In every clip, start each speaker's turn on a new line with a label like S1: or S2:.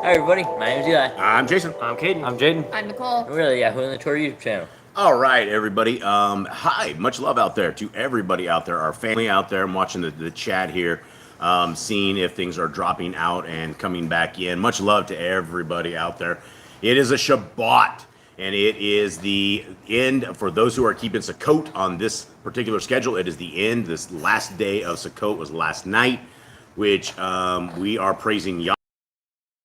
S1: Hi everybody, my name is Eli.
S2: I'm Jason.
S3: I'm Caden.
S4: I'm Jaden.
S5: I'm Nicole.
S1: And we're the Yahoo and the Torah YouTube channel.
S2: All right, everybody. Hi, much love out there to everybody out there, our family out there. I'm watching the chat here, seeing if things are dropping out and coming back in. Much love to everybody out there. It is a Shabbat, and it is the end for those who are keeping Sukkot on this particular schedule. It is the end. This last day of Sukkot was last night, which we are praising Yah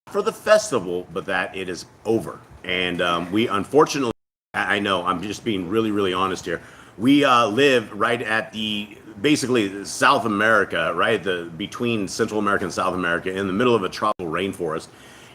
S2: for the festival, but that it is over. And we unfortunately, I know, I'm just being really, really honest here. We live right at basically South America, right? Between Central America and South America, in the middle of a tropical rainforest.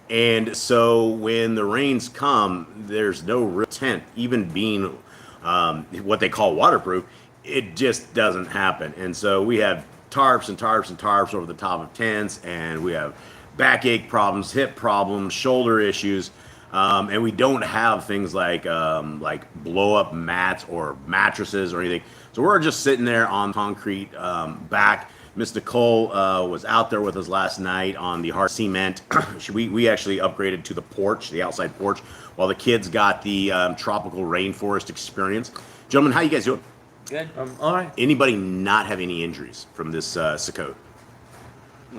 S2: And so when the rains come, there's no real tent, even being what they call waterproof, it just doesn't happen. And so we have tarps and tarps and tarps over the top of tents, and we have backache problems, hip problems, shoulder issues, and we don't have things like blow up mats or mattresses or anything. So we're just sitting there on concrete back. Miss Nicole was out there with us last night on the hard cement. we actually upgraded to the porch, the outside porch, while the kids got the tropical rainforest experience. Gentlemen, how you guys doing?
S1: Good.
S4: All right.
S2: Anybody not have any injuries from this Sukkot?
S4: I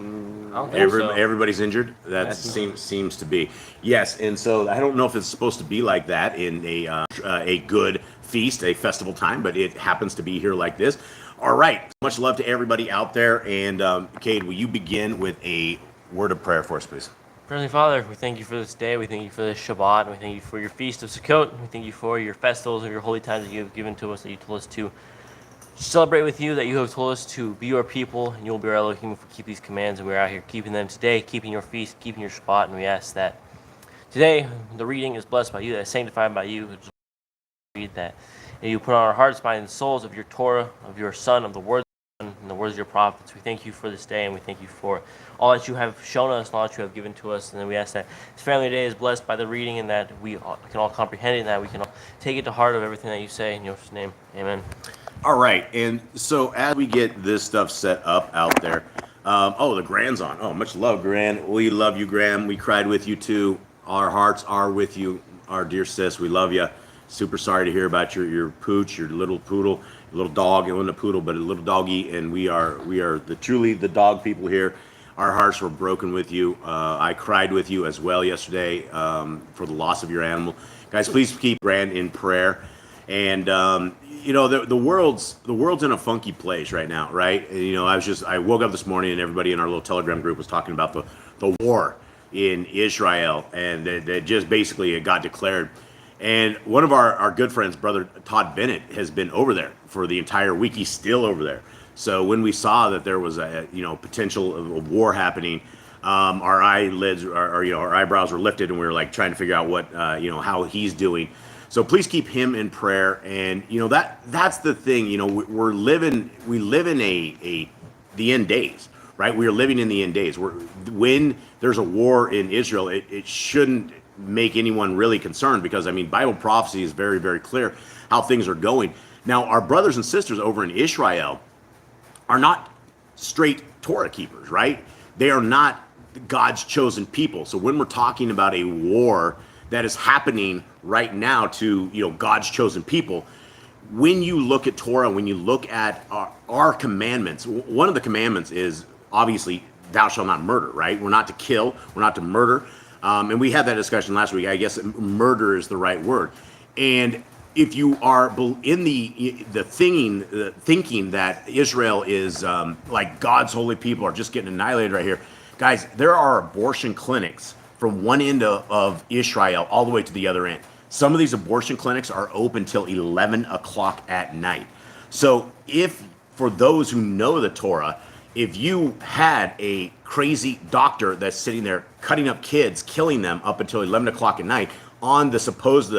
S4: don't think so.
S2: Everybody's injured. That seems to be. Yes, and so I don't know if it's supposed to be like that in a good feast, a festival time, but it happens to be here like this. All right. Much love to everybody out there. And Cade, will you begin with a word of prayer for us, please?
S3: Heavenly Father, we thank you for this day. We thank you for this Shabbat. And we thank you for your feast of Sukkot. We thank you for your festivals and your holy times that you have given to us, that you told us to celebrate with you, that you have told us to be your people, and you will be our Elohim if we keep these commands. And we're out here keeping them today, keeping your feast, keeping your Shabbat. And we ask that today the reading is blessed by you, that is sanctified by you. Read that. And you put on our hearts, minds, and souls of your Torah, of your Son, of the words of your Son, and the words of your prophets. We thank you for this day, and we thank you for all that you have shown us and all that you have given to us. And then we ask that this family day is blessed by the reading, and that we can all comprehend it, and that we can all take it to heart of everything that you say. In your name, amen.
S2: All right, and so as we get this stuff set up out there, the Grand's on. Oh, much love, Grand. We love you, Grand. We cried with you too. Our hearts are with you, our dear sis. We love you. Super sorry to hear about your pooch, your little poodle, your little dog. It wasn't a poodle, but a little doggy. And we are truly the dog people here. Our hearts were broken with you. I cried with you as well yesterday for the loss of your animal. Guys, please keep Grand in prayer. And the world's in a funky place right now, right? And, I woke up this morning and everybody in our little Telegram group was talking about the war in Israel, and that just basically it got declared. And one of our good friends, Brother Todd Bennett, has been over there for the entire week. He's still over there. So when we saw that there was a potential of war happening, our eyelids, our eyebrows were lifted, and we were like trying to figure out what how he's doing. So please keep him in prayer. And that's the thing. We live in the end days, right? We are living in the end days. When there's a war in Israel, it shouldn't make anyone really concerned, because Bible prophecy is very, very clear how things are going. Now, our brothers and sisters over in Israel are not straight Torah keepers, right? They are not God's chosen people. So when we're talking about a war that is happening right now to God's chosen people, when you look at Torah, when you look at our commandments, one of the commandments is obviously thou shalt not murder, right? We're not to kill, we're not to murder. And we had that discussion last week. I guess murder is the right word. And if you are in the thinking that Israel is like God's holy people are just getting annihilated right here, guys, there are abortion clinics from one end of Israel all the way to the other end. Some of these abortion clinics are open till 11 o'clock at night. So for those who know the Torah, if you had a crazy doctor that's sitting there cutting up kids, killing them up until 11 o'clock at night on the supposed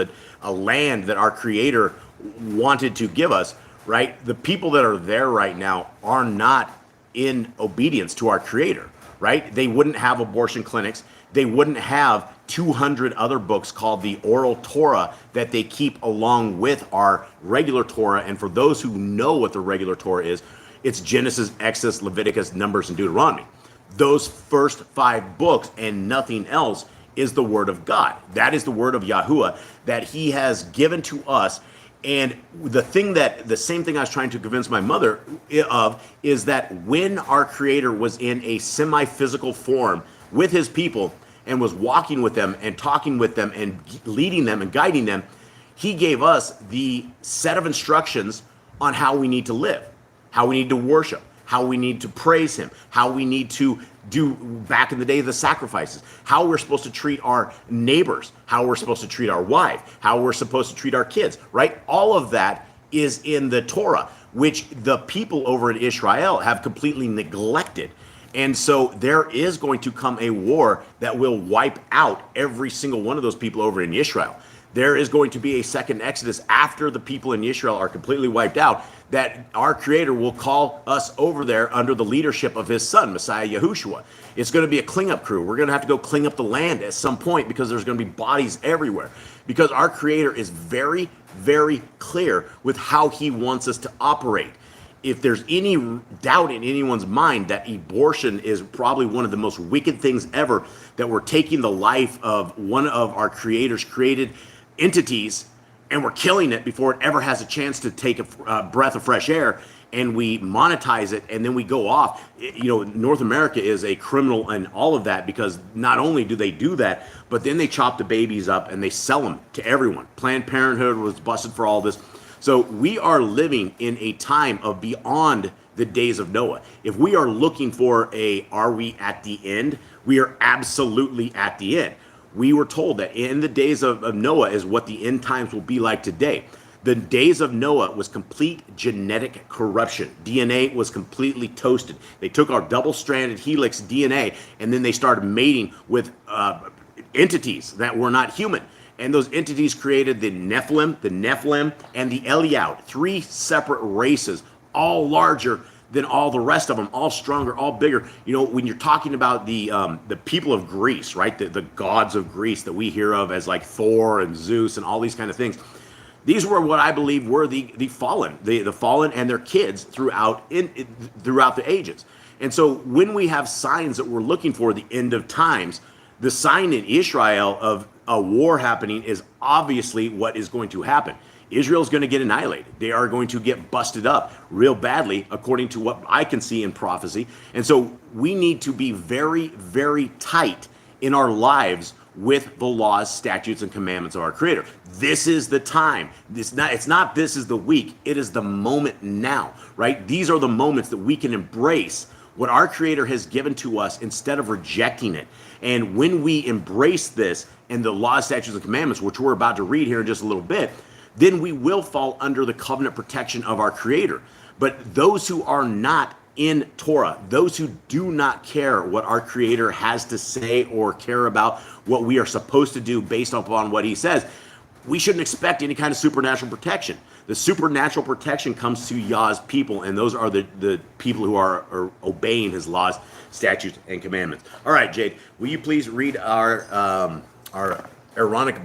S2: land that our Creator wanted to give us, right? The people that are there right now are not in obedience to our Creator, right? They wouldn't have abortion clinics. They wouldn't have 200 other books called the Oral Torah that they keep along with our regular Torah. And for those who know what the regular Torah is, it's Genesis, Exodus, Leviticus, Numbers, and Deuteronomy. Those first 5 books and nothing else is the word of God. That is the word of Yahuwah that he has given to us. And the same thing I was trying to convince my mother of is that when our Creator was in a semi-physical form with his people and was walking with them and talking with them and leading them and guiding them, he gave us the set of instructions on how we need to live, how we need to worship, how we need to praise him, how we need to do back in the day the sacrifices, how we're supposed to treat our neighbors, how we're supposed to treat our wife, how we're supposed to treat our kids, right? All of that is in the Torah, which the people over in Israel have completely neglected. And so there is going to come a war that will wipe out every single one of those people over in Israel. There is going to be a second Exodus after the people in Israel are completely wiped out, that our Creator will call us over there under the leadership of his son, Messiah Yahushua. It's going to be a cleanup crew. We're going to have to go clean up the land at some point because there's going to be bodies everywhere. Because our Creator is very, very clear with how he wants us to operate. If there's any doubt in anyone's mind that abortion is probably one of the most wicked things ever, that we're taking the life of one of our Creator's created entities and we're killing it before it ever has a chance to take a breath of fresh air, and we monetize it and then we go off. You know, North America is a criminal and all of that, because not only do they do that, but then they chop the babies up and they sell them to everyone. Planned Parenthood was busted for all this. So we are living in a time of beyond the days of Noah. If we are looking for are we at the end? We are absolutely at the end. We were told that in the days of Noah is what the end times will be like today. The days of Noah was complete genetic corruption. DNA was completely toasted. They took our double-stranded helix DNA and then they started mating with entities that were not human. And those entities created the Nephilim, and the Eliyahu, 3 separate races, all larger than all the rest of them, all stronger, all bigger. You know, when you're talking about the people of Greece, right, the gods of Greece that we hear of as like Thor and Zeus and all these kind of things, these were what I believe were the fallen, the fallen and their kids throughout the ages. And so when we have signs that we're looking for the end of times, the sign in Israel of a war happening is obviously what is going to happen. Israel's going to get annihilated. They are going to get busted up real badly, according to what I can see in prophecy. And so we need to be very, very tight in our lives with the laws, statutes, and commandments of our Creator. This is the time. It's not this is the week. It is the moment now, right? These are the moments that we can embrace what our Creator has given to us instead of rejecting it. And when we embrace this and the laws, statutes, and commandments, which we're about to read here in just a little bit, then we will fall under the covenant protection of our Creator. But those who are not in Torah, those who do not care what our Creator has to say or care about what we are supposed to do based upon what he says, we shouldn't expect any kind of supernatural protection. The supernatural protection comes to Yah's people, and those are the people who are obeying his laws, statutes, and commandments. All right, Jade, will you please read our Aaronic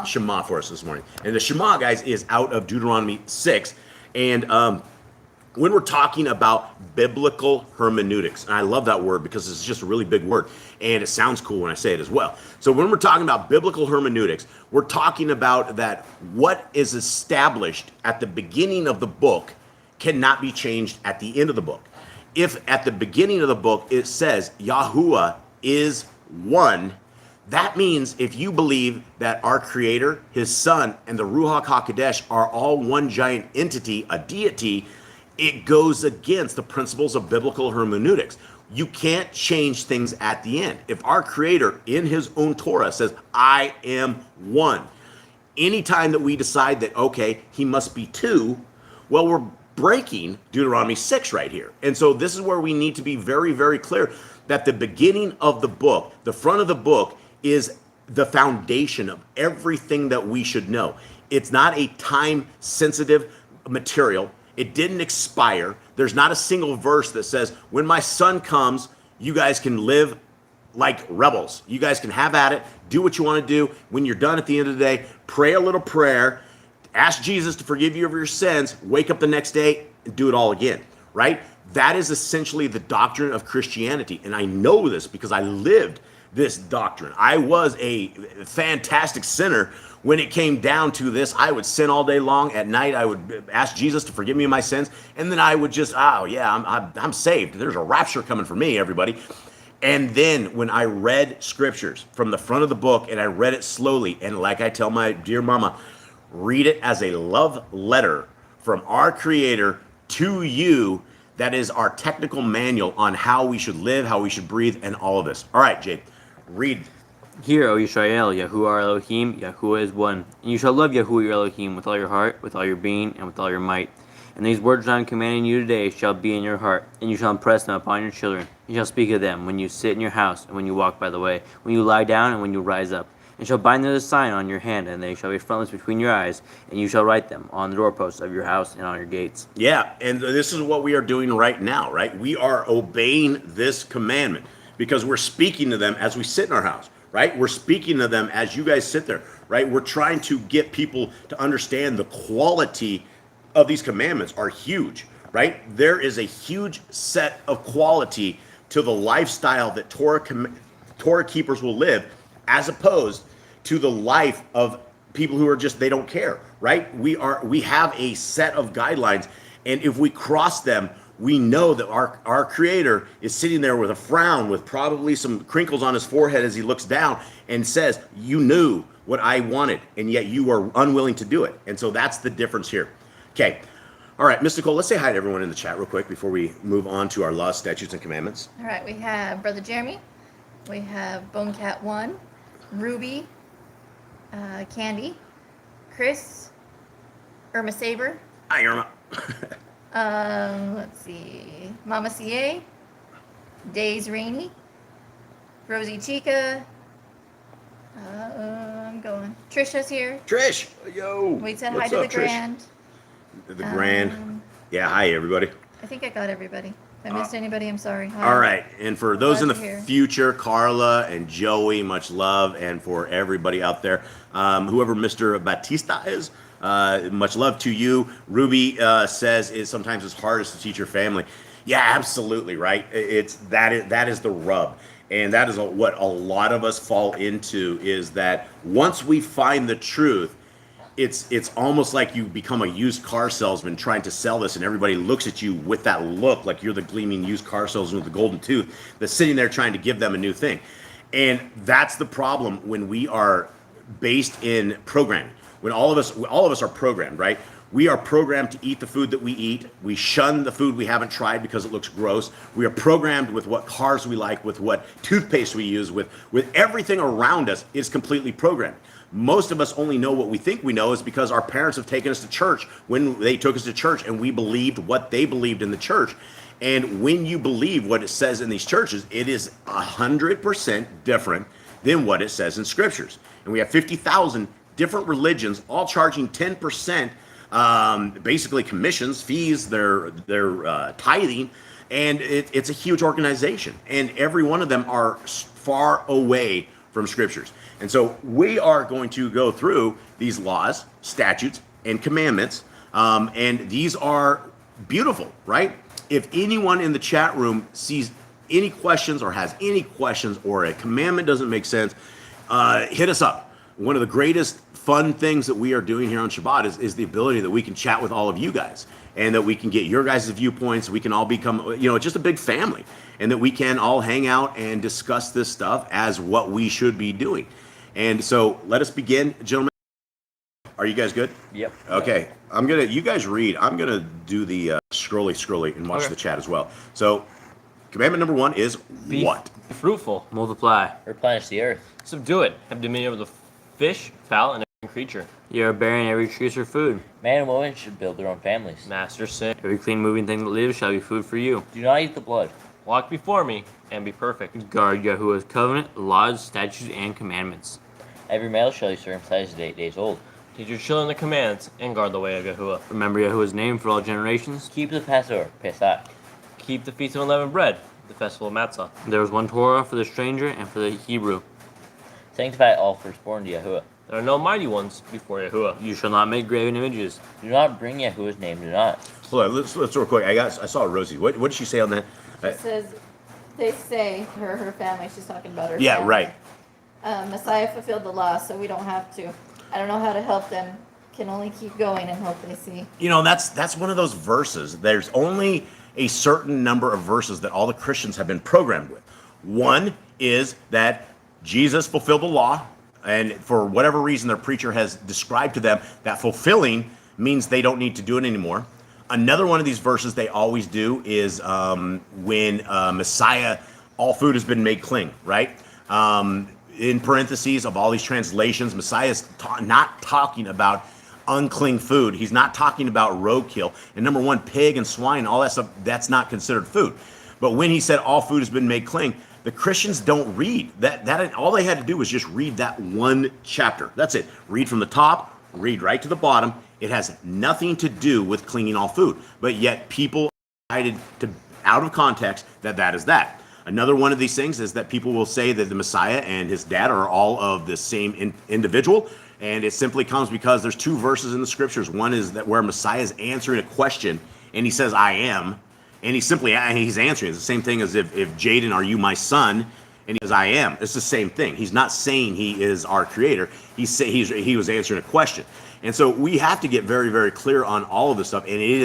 S2: Shema for us this morning? And the Shema, guys, is out of Deuteronomy 6. And when we're talking about biblical hermeneutics, and I love that word because it's just a really big word, and it sounds cool when I say it as well. So when we're talking about biblical hermeneutics, we're talking about that what is established at the beginning of the book cannot be changed at the end of the book. If at the beginning of the book it says Yahuwah is one, that means if you believe that our Creator, his Son, and the Ruach HaKodesh are all one giant entity, a deity, it goes against the principles of biblical hermeneutics. You can't change things at the end. If our Creator in his own Torah says, I am one, anytime that we decide that, okay, he must be two, well, we're breaking Deuteronomy 6 right here. And so this is where we need to be very, very clear that the beginning of the book, the front of the book, is the foundation of everything that we should know. It's not a time-sensitive material. It didn't expire. There's not a single verse that says, when my son comes, you guys can live like rebels. You guys can have at it, do what you want to do. When you're done at the end of the day, pray a little prayer, ask Jesus to forgive you of your sins, wake up the next day, and do it all again, right? That is essentially the doctrine of Christianity. And I know this because I lived this doctrine. I was a fantastic sinner. When it came down to this, I would sin all day long. At night, I would ask Jesus to forgive me of my sins. And then I would just, oh, yeah, I'm saved. There's a rapture coming for me, everybody. And then when I read scriptures from the front of the book, and I read it slowly, and like I tell my dear mama, read it as a love letter from our Creator to you. That is our technical manual on how we should live, how we should breathe, and all of this. All right, Jade, read.
S4: Hear, O Yisrael, Yahuwah our Elohim, Yahuwah is one. And you shall love Yahuwah your Elohim with all your heart, with all your being, and with all your might. And these words I am commanding you today shall be in your heart, and you shall impress them upon your children. You shall speak of them when you sit in your house, and when you walk by the way, when you lie down, and when you rise up. And shall bind them as a sign on your hand, and they shall be frontlets between your eyes, and you shall write them on the doorposts of your house and on your gates.
S2: Yeah, and this is what we are doing right now, right? We are obeying this commandment because we're speaking to them as we sit in our house, right? We're speaking to them as you guys sit there, right? We're trying to get people to understand the quality of these commandments are huge, right? There is a huge set of quality to the lifestyle that Torah keepers will live, as opposed to the life of people who are just, they don't care, right? We have a set of guidelines, and if we cross them, we know that our Creator is sitting there with a frown, with probably some crinkles on his forehead as he looks down and says, you knew what I wanted, and yet you are unwilling to do it. And so that's the difference here. Okay. All right, Ms. Nicole, let's say hi to everyone in the chat real quick before we move on to our laws, statutes, and commandments.
S5: All right, we have Brother Jeremy. We have Bonecat1, Ruby, Candy, Chris, Irma Saber.
S2: Hi, Irma.
S5: Let's see. Mama CA, Days Rainey, Rosie Chica. I'm going. Trisha's here.
S2: Trish, yo.
S5: We said hi
S2: What's
S5: to
S2: up,
S5: the
S2: Trish?
S5: Grand.
S2: The Grand. Yeah, hi, everybody.
S5: I think I got everybody. If I missed anybody, I'm sorry. Hi.
S2: All right, and for those in the
S5: Glad you're here.
S2: future, Carla and Joey, much love, and for everybody out there, whoever Mr. Batista is, much love to you. Ruby says sometimes it's hardest to teach your family. Yeah, absolutely, right. That is the rub, and that is what a lot of us fall into, is that once we find the truth, it's almost like you become a used car salesman trying to sell this, and everybody looks at you with that look like you're the gleaming used car salesman with the golden tooth that's sitting there trying to give them a new thing. And that's the problem when we are based in programming. When all of us are programmed, right? We are programmed to eat the food that we eat. We shun the food we haven't tried because it looks gross. We are programmed with what cars we like, with what toothpaste we use, with everything around us is completely programmed. Most of us only know what we think we know is because our parents have taken us to church when they took us to church, and we believed what they believed in the church. And when you believe what it says in these churches, it is 100% different than what it says in scriptures. And we have 50,000 different religions, all charging 10%, basically commissions, fees, their tithing, and it's a huge organization. And every one of them are far away from scriptures. And so we are going to go through these laws, statutes, and commandments, and these are beautiful, right? If anyone in the chat room sees any questions or has any questions, or a commandment doesn't make sense, hit us up. One of the greatest fun things that we are doing here on Shabbat is the ability that we can chat with all of you guys, and that we can get your guys' viewpoints. We can all become, just a big family, and that we can all hang out and discuss this stuff as what we should be doing. And so let us begin, gentlemen. Are you guys good?
S1: Yep.
S2: Okay. You guys read. I'm going to do the scrolly and watch
S3: Okay.
S2: the chat as well. So commandment number 1 is
S3: Be
S2: what?
S3: fruitful,
S4: Multiply.
S1: Replenish the earth.
S3: subdue it, have dominion over the fish, fowl, and every creature.
S4: You are bearing every tree for food.
S1: Man and woman should build their own families.
S3: Master said,
S4: Every clean moving thing that lives shall be food for you.
S1: Do not eat the blood.
S3: walk before me and be perfect.
S4: Guard Yahuwah's covenant, laws, statutes, and commandments.
S1: Every male shall be circumcised at 8 days old.
S3: Teach your children the commands and guard the way of Yahuwah.
S4: Remember Yahuwah's name for all generations.
S1: Keep the Passover, Pesach.
S3: Keep the feast of unleavened bread, the festival of Matzah.
S4: There was one Torah for the stranger and for the Hebrew.
S1: Sanctify all firstborn to Yahuwah.
S3: There are no mighty ones before Yahuwah.
S4: You shall not make graven images.
S1: Do not bring Yahuwah's name, do not.
S2: Hold on, let's real quick. I saw Rosie. What did she say on that?
S5: It says, they say her family. She's talking about her.
S2: Yeah,
S5: family.
S2: right.
S5: Messiah fulfilled the law, so we don't have to. I don't know how to help them. Can only keep going and hope they see.
S2: You know, that's one of those verses. There's only a certain number of verses that all the Christians have been programmed with. One is that Jesus fulfilled the law, and for whatever reason their preacher has described to them that fulfilling means they don't need to do it anymore. Another one of these verses they always do is when Messiah, all food has been made clean, right? In parentheses of all these translations, Messiah is not talking about unclean food. He's not talking about roadkill. And number one, pig and swine, all that stuff, that's not considered food. But when he said all food has been made clean, the Christians don't read that. All they had to do was just read that one chapter. That's it. Read from the top, read right to the bottom. It has nothing to do with cleaning all food. But yet people decided to, out of context, that is that. Another one of these things is that people will say that the Messiah and his dad are all of the same individual. And it simply comes because there's two verses in the scriptures. One is that where Messiah is answering a question and he says, I am. And he's answering. It's the same thing as if Jaden, are you my son? And he says, I am. It's the same thing. He's not saying he is our creator. He was answering a question. And so we have to get very, very clear on all of this stuff. And it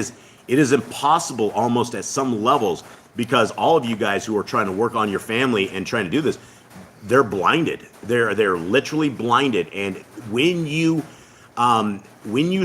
S2: is impossible almost at some levels, because all of you guys who are trying to work on your family and trying to do this, they're blinded. They're literally blinded. And when you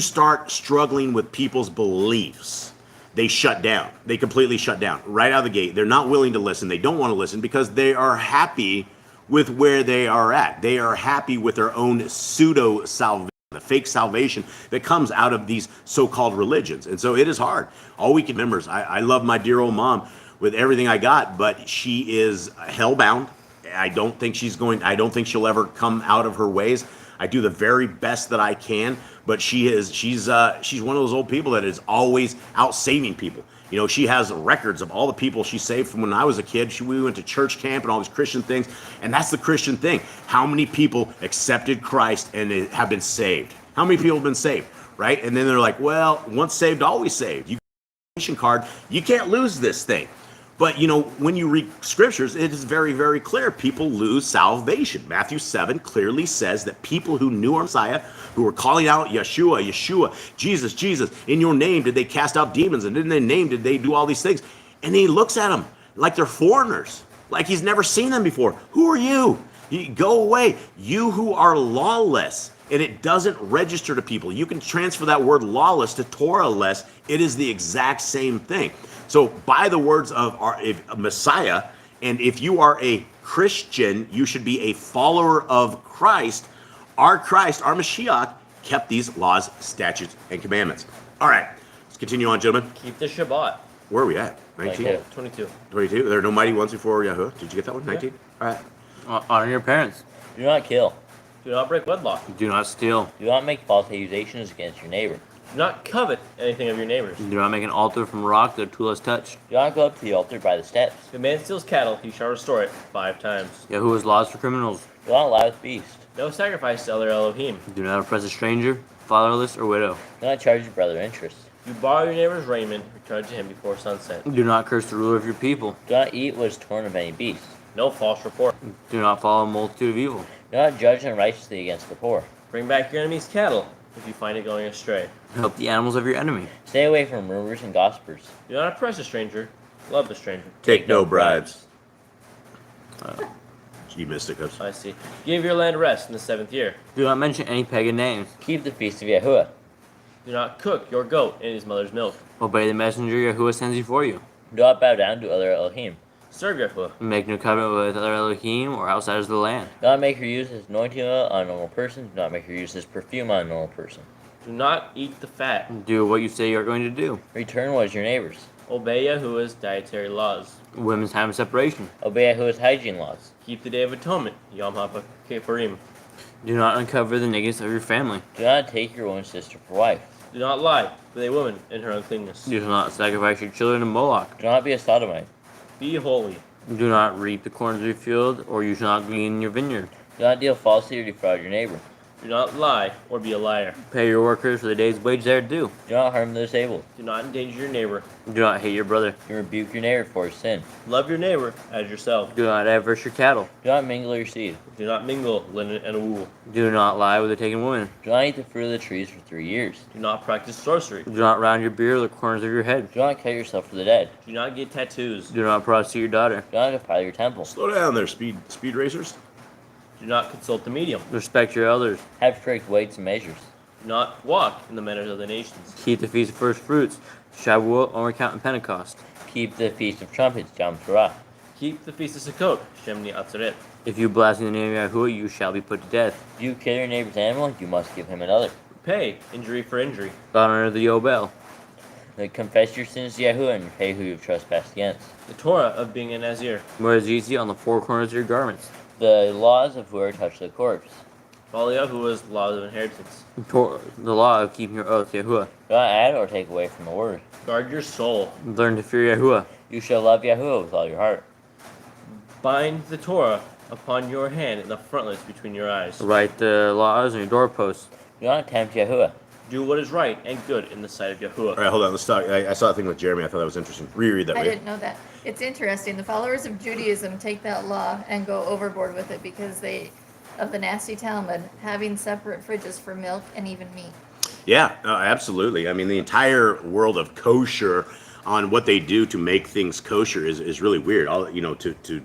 S2: start struggling with people's beliefs, they shut down. They completely shut down right out of the gate. They're not willing to listen. They don't want to listen because they are happy with where they are at. They are happy with their own pseudo salvation, the fake salvation that comes out of these so-called religions. And so it is hard. All we can remember is I love my dear old mom with everything I got, but she is hellbound. I don't think she'll ever come out of her ways. I do the very best that I can, but she's one of those old people that is always out saving people. You know, she has records of all the people she saved from when I was a kid. We went to church camp and all these Christian things, and that's the Christian thing. How many people accepted Christ and have been saved? How many people have been saved, right? And then they're like, well, once saved, always saved. You get a card, you can't lose this thing. But, you know, when you read scriptures, it is very, very clear. People lose salvation. Matthew 7 clearly says that people who knew our Messiah, who were calling out Yeshua, Yeshua, Jesus, Jesus, in your name did they cast out demons, and in their name did they do all these things. And he looks at them like they're foreigners, like he's never seen them before. Who are you? Go away, you who are lawless. And it doesn't register to people. You can transfer that word lawless to Torah-less. It is the exact same thing. So by the words of our Messiah, and if you are a Christian, you should be a follower of Christ. Our Christ, our Mashiach, kept these laws, statutes, and commandments. All right, let's continue on, gentlemen.
S3: Keep the Shabbat.
S2: Where are we at? 19?
S3: 22.
S2: 22? There are no mighty ones before Yahuwah. Did you get that one? 19? All right.
S4: Honor your parents.
S1: Do not kill.
S3: Do not break wedlock.
S4: Do not steal.
S1: Do not make false accusations against your neighbor.
S3: Do not covet anything of your neighbor's.
S4: Do not make an altar from rock that a tool has touched.
S1: Do not go up to the altar by the steps.
S3: If a man steals cattle, he shall restore it 5 times.
S4: Yahuwah's laws for criminals.
S1: Do not lie with beast.
S3: No sacrifice to other Elohim.
S4: Do not oppress a stranger, fatherless, or widow.
S1: Do not charge your brother interest.
S3: You borrow your neighbor's raiment, return to him before sunset.
S4: Do not curse the ruler of your people.
S1: Do not eat what is torn of any beast.
S3: No false report.
S4: Do not follow a multitude of evil.
S1: Do not judge unrighteously against the poor.
S3: Bring back your enemy's cattle if you find it going astray.
S4: Help the animals of your enemy.
S1: Stay away from rumors and gossipers.
S3: Do not oppress a stranger. Love the stranger.
S2: Take no bribes. You missed it, Cubs.
S3: I see. Give your land rest in the 7th year.
S4: Do not mention any pagan names.
S1: Keep the feast of Yahuwah.
S3: Do not cook your goat in his mother's milk.
S4: Obey the messenger Yahuwah sends before you.
S1: Do not bow down to other Elohim.
S3: Serve Yahuwah.
S4: Make no covenant with other Elohim or outsiders of the land.
S1: Do not make her use his anointing oil on a normal person. Do not make her use his perfume on a normal person.
S3: Do not eat the fat.
S4: Do what you say you are going to do.
S1: Return what is your neighbor's.
S3: Obey Yahuwah's dietary laws.
S4: Women's time of separation.
S1: Obey Yahuwah's hygiene laws.
S3: Keep the Day of Atonement, Yom HaKippurim.
S4: Do not uncover the nakedness of your family.
S1: Do not take your woman's sister for wife.
S3: Do not lie with a woman in her uncleanness.
S4: Do not sacrifice your children to Moloch.
S1: Do not be a sodomite.
S3: Be holy.
S4: Do not reap the corn of your field, or you shall not glean in your vineyard.
S1: Do not deal falsely or defraud your neighbor.
S3: Do not lie or be a liar.
S4: Pay your workers for the day's wage they are due.
S1: Do not harm the disabled.
S3: Do not endanger your neighbor.
S4: Do not hate your brother.
S1: Do rebuke your neighbor for his sin.
S3: Love your neighbor as yourself.
S4: Do not averse your cattle.
S1: Do not mingle your seed.
S3: Do not mingle linen and wool.
S4: Do not lie with a taken woman.
S1: Do not eat the fruit of the trees for 3 years.
S3: Do not practice sorcery.
S4: Do not round your beard with the corners of your head.
S1: Do not cut yourself for the dead.
S3: Do not get tattoos.
S4: Do not prostitute your daughter.
S1: Do not defile your temple.
S2: Slow down there, speed racers.
S3: Do not consult the medium.
S4: Respect your elders.
S1: Have correct weights and measures.
S3: Do not walk in the manners of the nations.
S4: Keep the feast of first fruits. Shavuot, Omer Count, and Pentecost.
S1: Keep the Feast of Trumpets, Yom Torah.
S3: Keep the feast of Sukkot, Shemini Atzeret.
S4: If you blaspheme the name of Yahuwah, you shall be put to death.
S1: If you kill your neighbor's animal, you must give him another.
S3: Pay injury for injury.
S4: Honor the Yobel.
S1: Then confess your sins to Yahuwah and repay who you've trespassed against.
S3: The Torah of being a Nazir.
S4: Wear zizi on the four corners of your garments.
S1: The laws of whoever touch the corpse.
S3: Follow Yahuwah's laws of inheritance.
S4: The law of keeping your oath, Yahuwah.
S1: Do not add or take away from the word.
S3: Guard your soul.
S4: Learn to fear Yahuwah.
S1: You shall love Yahuwah with all your heart.
S3: Bind the Torah upon your hand in the frontlets between your eyes.
S4: Write the laws on your doorposts.
S1: Do not tempt Yahuwah.
S3: Do what is right and good in the sight of Yahuwah.
S2: All right, hold on. Let's talk. I saw a thing with Jeremy. I thought that was interesting. Reread that.
S5: I
S2: Ray.
S5: didn't know that. It's interesting. The followers of Judaism take that law and go overboard with it because of the nasty Talmud, having separate fridges for milk and even meat.
S2: Yeah, absolutely. I mean, the entire world of kosher on what they do to make things kosher is really weird. To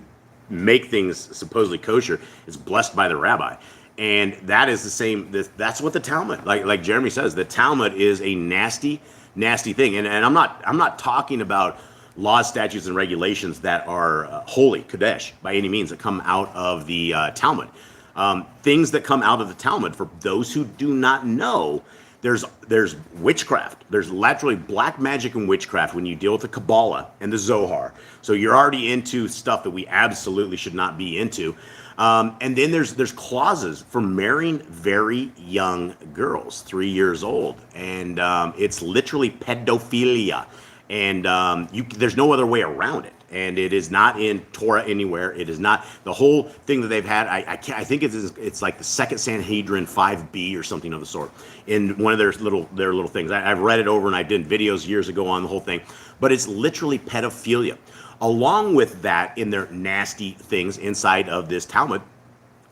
S2: make things supposedly kosher is blessed by the rabbi. And that is the same. That's what the Talmud, like Jeremy says, the Talmud is a nasty thing. And I'm not talking about laws, statutes, and regulations that are holy, Kodesh, by any means, that come out of the Talmud. Things that come out of the Talmud, for those who do not know, there's witchcraft. There's literally black magic and witchcraft when you deal with the Kabbalah and the Zohar. So you're already into stuff that we absolutely should not be into. And then there's clauses for marrying very young girls, 3 years old, and it's literally pedophilia, and there's no other way around it. And it is not in Torah anywhere. It is not the whole thing that they've had. I think it's like the Second Sanhedrin 5b or something of the sort in one of their little things. I've read it over and I did videos years ago on the whole thing, but it's literally pedophilia. Along with that, in their nasty things inside of this Talmud,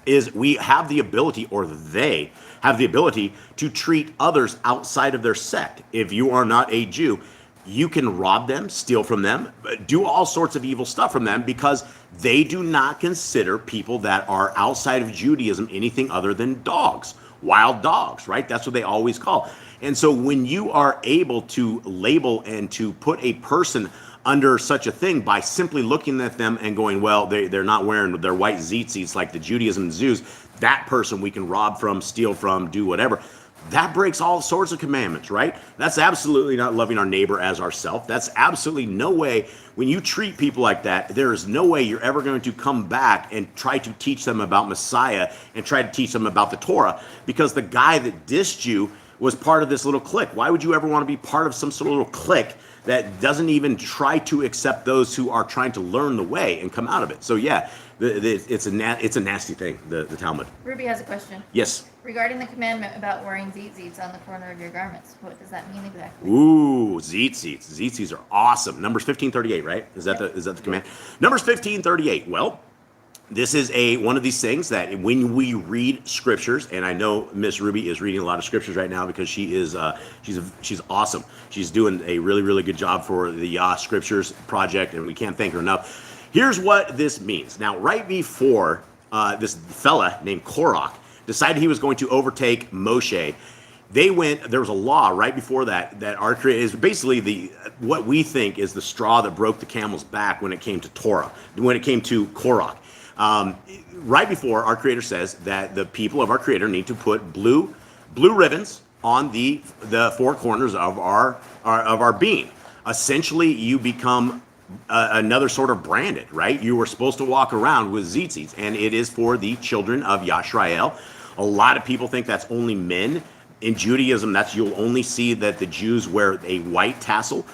S2: is we have the ability, or they have the ability, to treat others outside of their sect. If you are not a Jew, you can rob them, steal from them, do all sorts of evil stuff from them, because they do not consider people that are outside of Judaism anything other than dogs, wild dogs, right? That's what they always call. And so when you are able to label and to put a person under such a thing by simply looking at them and going, well, they're not wearing their white tzitzits like the Judaism Jews, that person we can rob from, steal from, do whatever. That breaks all sorts of commandments, right? That's absolutely not loving our neighbor as ourselves. That's absolutely no way. When you treat people like that, there is no way you're ever going to come back and try to teach them about Messiah and try to teach them about the Torah, because the guy that dissed you was part of this little clique. Why would you ever want to be part of some sort of little clique that doesn't even try to accept those who are trying to learn the way and come out of it? So yeah, it's a nasty thing, the Talmud.
S5: Ruby has a question.
S2: Yes.
S5: Regarding the commandment about wearing tzitzits on the corner of your garments, what does that mean exactly?
S2: Ooh, tzitzits. Tzitzits are awesome. Numbers 15:38, right? Is that the command? Numbers 15:38. Well, this is one of these things that when we read scriptures, and I know Miss Ruby is reading a lot of scriptures right now because she is she's awesome. She's doing a really, really good job for the Yah Scriptures project, and we can't thank her enough. Here's what this means. Now, right before this fella named Korach decided he was going to overtake Moshe, there was a law right before that our Creator is basically what we think is the straw that broke the camel's back when it came to Torah, when it came to Korach. Right before, our Creator says that the people of our Creator need to put blue ribbons on the four corners of our being. Essentially, you become another sort of branded, right? You were supposed to walk around with tzitzits, and it is for the children of Yisrael. A lot of people think that's only men. In Judaism, you'll only see that the Jews wear a white tassel.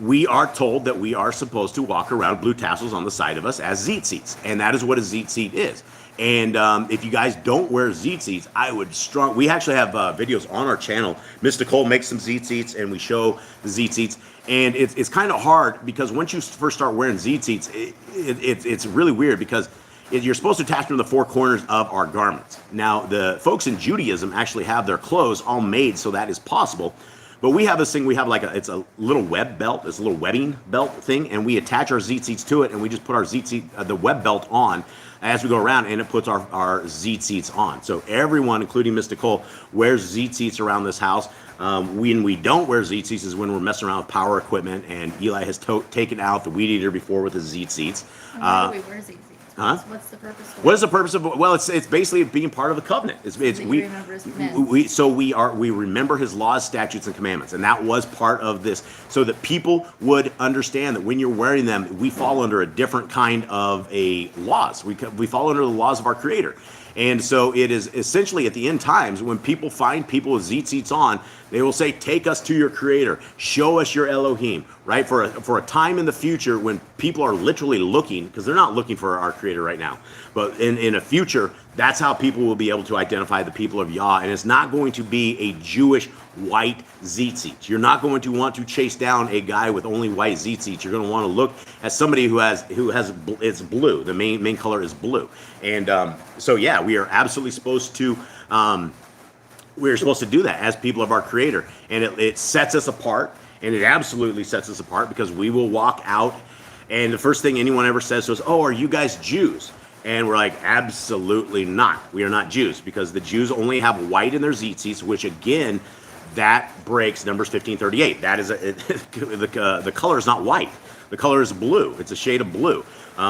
S2: We are told that we are supposed to walk around blue tassels on the side of us as tzitzits, and that is what a tzitzit is. And if you guys don't wear tzitzits, I would we actually have videos on our channel. Mr. Cole makes some tzitzits, and we show the tzitzits. And it's kind of hard because once you first start wearing tzitzits, it's really weird because you're supposed to attach them to the four corners of our garments. Now, the folks in Judaism actually have their clothes all made so that is possible. But we have this thing, we have it's a little web belt, it's a little webbing belt thing, and we attach our tzitzits to it, and we just put our the web belt on as we go around, and it puts our tzitzits on. So everyone, including Mr. Cole, wears tzitzits around this house. When we don't wear tzitzits is when we're messing around with power equipment, and Eli has taken out the weed eater before with his tzitzits.
S5: Why do we wear tzitzits?
S2: Huh?
S5: What's the purpose of it?
S2: What is the purpose of? Well, it's basically being part of the covenant. We remember his laws, statutes, and commandments, and that was part of this, so that people would understand that when you're wearing them, we fall under a different kind of a laws. We fall under the laws of our Creator. And so it is essentially at the end times when people find people with tzitzits on, they will say, take us to your Creator, show us your Elohim, right? For a time in the future when people are literally looking, because they're not looking for our Creator right now, but in a future, that's how people will be able to identify the people of Yah. And it's not going to be a Jewish white tzitzit. You're not going to want to chase down a guy with only white tzitzit. You're going to want to look at somebody who has it's blue. The main color is blue. And so yeah, we are absolutely supposed to do that as people of our Creator, and it sets us apart, and it absolutely sets us apart because we will walk out, and the first thing anyone ever says to us, "Oh, are you guys Jews?" And we're like, absolutely not. We are not Jews, because the Jews only have white in their tzitzits, which again, that breaks Numbers 15:38. That is the color is not white. The color is blue. It's a shade of blue.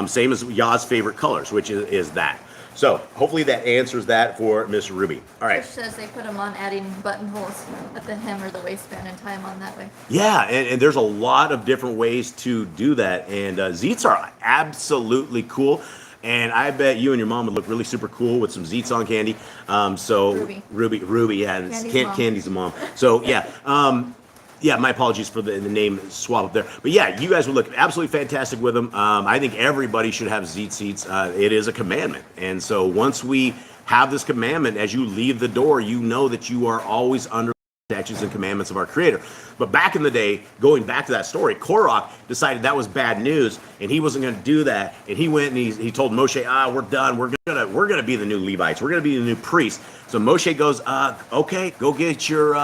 S2: Same as Yah's favorite colors, which is that. So hopefully that answers that for Miss Ruby. All right.
S5: Which says they put them on adding buttonholes at the hem or the waistband and tie them on that way.
S2: Yeah, and there's a lot of different ways to do that. And zits are absolutely cool. And I bet you and your mom would look really super cool with some zits on candy. Ruby, yeah, and Candy's the mom. So yeah, yeah, my apologies for the name swap up there. But yeah, you guys would look absolutely fantastic with them. I think everybody should have tzitzits. It is a commandment. And so once we have this commandment, as you leave the door, you know that you are always under the statutes and commandments of our Creator. But back in the day, going back to that story, Korach decided that was bad news, and he wasn't going to do that. And he went and he told Moshe, we're done. We're gonna be the new Levites. We're gonna be the new priests. So Moshe goes, okay, go get your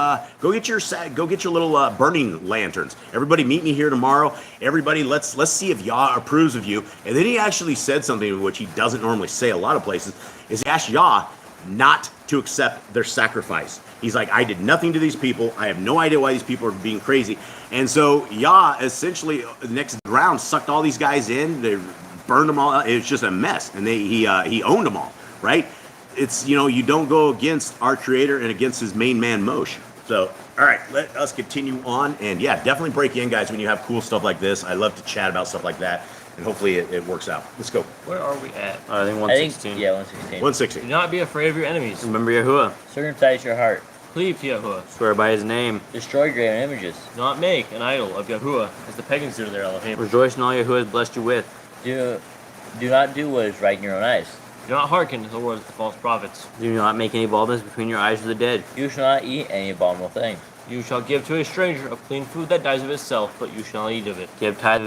S2: little burning lanterns. Everybody, meet me here tomorrow. Everybody, let's see if Yah approves of you. And then he actually said something which he doesn't normally say a lot of places. Is he asked Yah not to accept their sacrifice. He's like, I did nothing to these people. I have no idea why these people are being crazy. And so Yah essentially the next round sucked all these guys in. They burned them all out. It was just a mess. And he owned them all, right? It's, you don't go against our Creator and against his main man, Moshe. So, all right, let us continue on. And yeah, definitely break in, guys, when you have cool stuff like this. I love to chat about stuff like that. And hopefully it works out. Let's go.
S3: Where are we at?
S4: I think 116.
S1: Yeah, 116.
S2: 160.
S3: Do not be afraid of your enemies.
S4: Remember Yahuwah.
S1: Circumcise your heart.
S3: Cleave to Yahuwah.
S4: Swear by his name.
S1: Destroy graven images.
S3: Do not make an idol of Yahuwah, as the pagans do to their Elohim.
S4: Rejoice in all Yahuwah has blessed you with.
S1: Do not do what is right in your own eyes.
S3: Do not hearken to the words of the false prophets.
S4: Do not make any baldness between your eyes of the dead.
S1: You shall not eat any abominable thing.
S3: You shall give to a stranger of clean food that dies of itself, but you shall not eat of it.
S4: Give tithe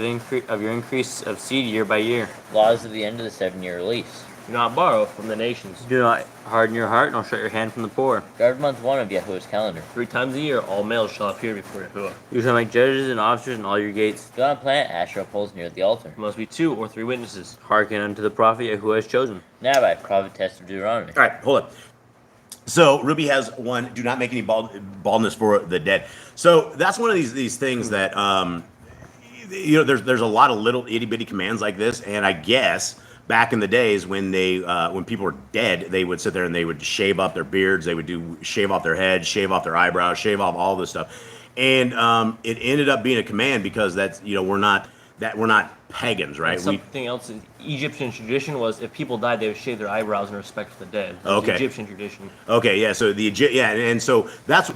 S4: of your increase of seed year by year.
S1: Laws of the end of the 7-year release.
S3: Do not borrow from the nations.
S4: Do not harden your heart, nor shut your hand from the poor.
S1: Guard month 1 of Yahuwah's calendar.
S3: 3 times a year, all males shall appear before Yahuwah.
S4: You shall make judges and officers in all your gates.
S1: Do not plant Asherah poles near the altar.
S3: There must be 2 or 3 witnesses.
S4: Hearken unto the prophet Yahuwah has chosen.
S1: Nabbai, prophetess of Deuteronomy.
S2: All right, hold on. So Ruby has one, do not make any baldness for the dead. So that's one of these things that, there's a lot of little itty bitty commands like this. And I guess back in the days when when people were dead, they would sit there and they would shave up their beards. They would shave off their heads, shave off their eyebrows, shave off all this stuff. And it ended up being a command because that's, we're not that we're not pagans, right?
S3: And something else, Egyptian tradition was if people died, they would shave their eyebrows in respect for the dead. That was Egyptian tradition.
S2: Okay, yeah. So and so that's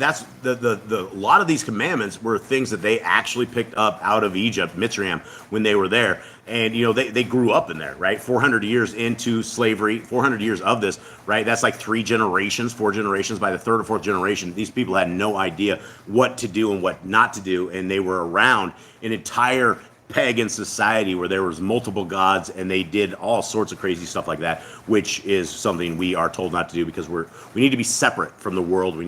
S2: the a lot of these commandments were things that they actually picked up out of Egypt, Mitzrayim, when they were there, and they grew up in there, right? 400 years into slavery, 400 years of this, right? That's like 4 generations. By the 3rd or 4th generation, these people had no idea what to do and what not to do, and they were around an entire pagan society where there was multiple gods, and they did all sorts of crazy stuff like that, which is something we are told not to do because we need to be separate from the world. We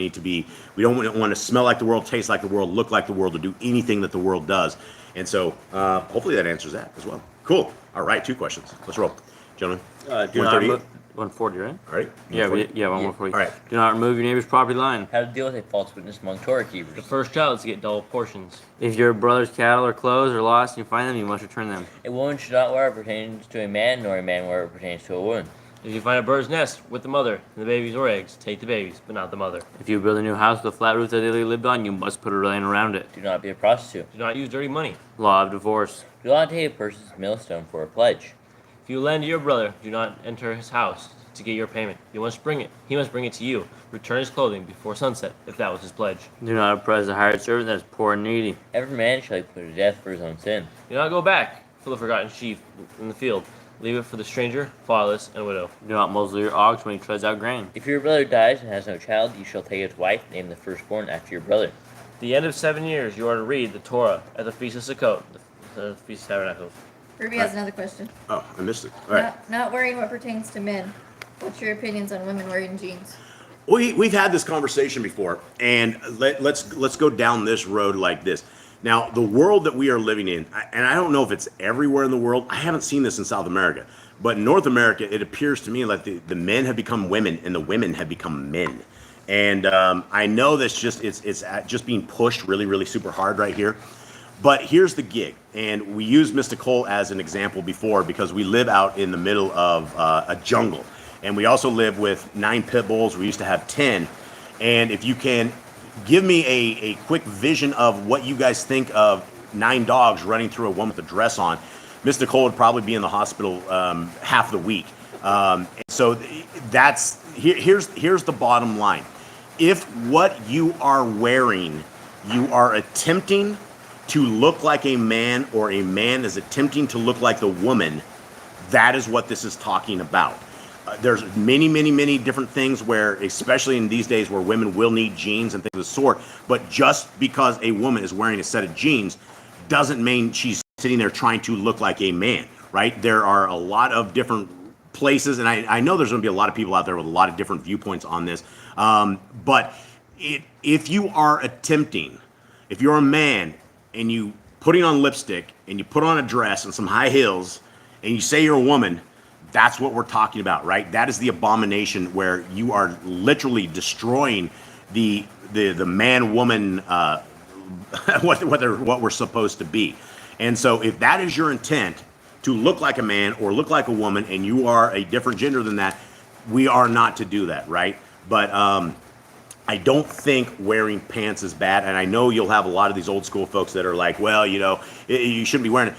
S2: don't want to smell like the world, taste like the world, look like the world, or do anything that the world does. And so hopefully that answers that as well. Cool. All right, 2 questions. Let's roll, gentlemen. 138.
S4: 140, right?
S2: All right.
S4: Yeah, 140.
S2: All right.
S4: Do not remove your neighbor's property line.
S1: How to deal with a false witness among Torah
S3: The
S1: keepers.
S3: first child is to get double portions.
S4: If your brother's cattle or clothes are lost and you find them, you must return them.
S1: A woman should not wear what pertains to a man, nor a man wear what pertains to a woman.
S3: If you find a bird's nest with the mother and the babies or eggs, take the babies, but not the mother.
S4: If you build a new house with a flat roof that they lived on, you must put a railing around it.
S1: Do not be a prostitute.
S3: Do not use dirty money.
S4: Law of divorce.
S1: Do not take a person's millstone for a pledge.
S3: If you lend to your brother, do not enter his house to get your payment. You must bring it. He must bring it to you. Return his clothing before sunset, if that was his pledge.
S4: Do not oppress a hired servant that is poor and needy.
S1: Every man shall be put to death for his own sin.
S3: Do not go back for the forgotten sheep in the field. Leave it for the stranger, fatherless, and widow.
S4: Do not muzzle your ox when he treads out grain.
S1: If your brother dies and has no child, you shall take his wife, name the firstborn after your brother.
S3: The end of 7 years, you are to read the Torah at the Feast of Sukkot, the Feast of Tabernacles.
S5: Ruby has another question.
S2: Oh, I missed it. All right.
S5: Not wearing what pertains to men. What's your opinions on women wearing jeans?
S2: We've had this conversation before, and let's go down this road like this. Now, the world that we are living in, and I don't know if it's everywhere in the world. I haven't seen this in South America, but in North America, it appears to me like the men have become women and the women have become men. And I know that's it's just being pushed really, really super hard right here. But here's the gig, and we used Mr. Cole as an example before because we live out in the middle of a jungle. And we also live with 9 pit bulls. We used to have 10. And if you can give me a quick vision of what you guys think of 9 dogs running through a woman with a dress on, Mr. Cole would probably be in the hospital half the week. So here's the bottom line. If what you are wearing, you are attempting to look like a man, or a man is attempting to look like the woman, that is what this is talking about. There's many different things where, especially in these days where women will need jeans and things of the sort, but just because a woman is wearing a set of jeans doesn't mean she's sitting there trying to look like a man, right? There are a lot of different places, and I know there's going to be a lot of people out there with a lot of different viewpoints on this, but if you are attempting, if you're a man and you putting on lipstick and you put on a dress and some high heels and you say you're a woman, that's what we're talking about, right? That is the abomination where you are literally destroying the man-woman what we're supposed to be. And so if that is your intent, to look like a man or look like a woman, and you are a different gender than that, we are not to do that, right? But I don't think wearing pants is bad, and I know you'll have a lot of these old school folks that are like, well, you shouldn't be wearing it.